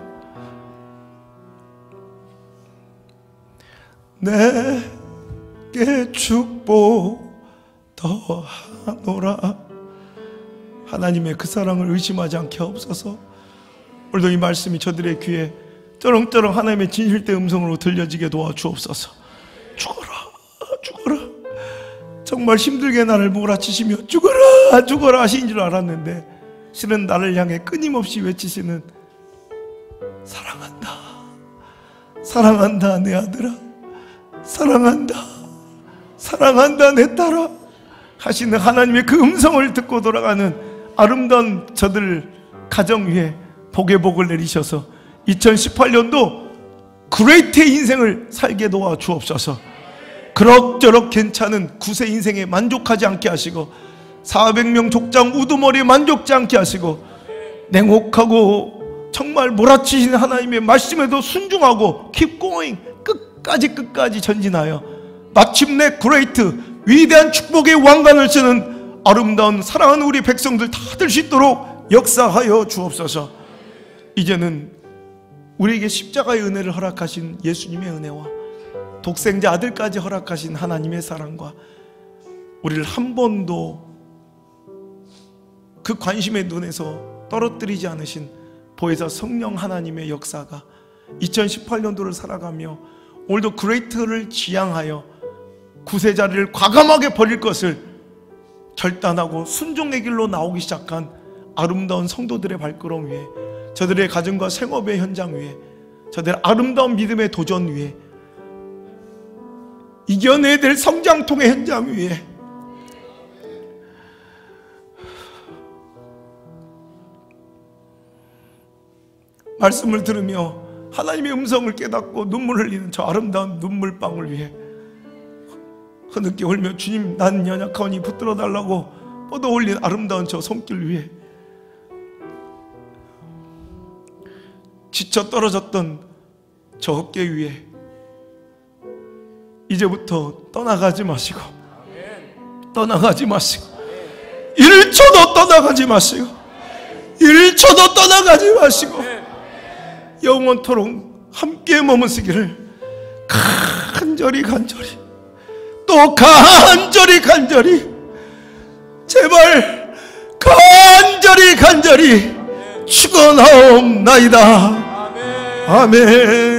내게 축복 더하노라. 하나님의 그 사랑을 의심하지 않게 하옵소서. 오늘도 이 말씀이 저들의 귀에 쩌렁쩌렁 하나님의 진실된 음성으로 들려지게 도와주옵소서. 죽어라 죽어라, 정말 힘들게 나를 몰아치시며 죽어라 죽어라 하신 줄 알았는데 실은 나를 향해 끊임없이 외치시는 사랑한다 사랑한다 내 아들아, 사랑한다 사랑한다 내 딸아 하시는 하나님의 그 음성을 듣고 돌아가는 아름다운 저들 가정 위에 복의 복을 내리셔서 2018년도 그레이트의 인생을 살게 도와주옵소서. 그럭저럭 괜찮은 9세 인생에 만족하지 않게 하시고 400명 족장 우두머리에 만족지 않게 하시고 냉혹하고 정말 몰아치시는 하나님의 말씀에도 순종하고 keep going, 끝까지 전진하여 마침내 그레이트 위대한 축복의 왕관을 쓰는 아름다운 사랑하는 우리 백성들 다 될 수 있도록 역사하여 주옵소서. 이제는 우리에게 십자가의 은혜를 허락하신 예수님의 은혜와 독생자 아들까지 허락하신 하나님의 사랑과 우리를 한 번도 그 관심의 눈에서 떨어뜨리지 않으신 보혜사 성령 하나님의 역사가 2018년도를 살아가며 오늘도 그레이트를 지향하여 구세자를 과감하게 버릴 것을 결단하고 순종의 길로 나오기 시작한 아름다운 성도들의 발걸음 위에, 저들의 가정과 생업의 현장 위에, 저들의 아름다운 믿음의 도전 위에, 이겨내야 될 성장통의 현장 위에 말씀을 들으며 하나님의 음성을 깨닫고 눈물 흘리는 저 아름다운 눈물방울 위에 흐느끼 울며 주님 난 연약하오니 붙들어 달라고 뻗어 올린 아름다운 저 손길 위에 지쳐 떨어졌던 저 어깨 위에 이제부터 떠나가지 마시고 1초도 떠나가지 마시고 1초도 떠나가지 마시고 영원토록 함께 머무시기를 간절히 또 간절히 제발 간절히 축원하옵나이다. 아멘.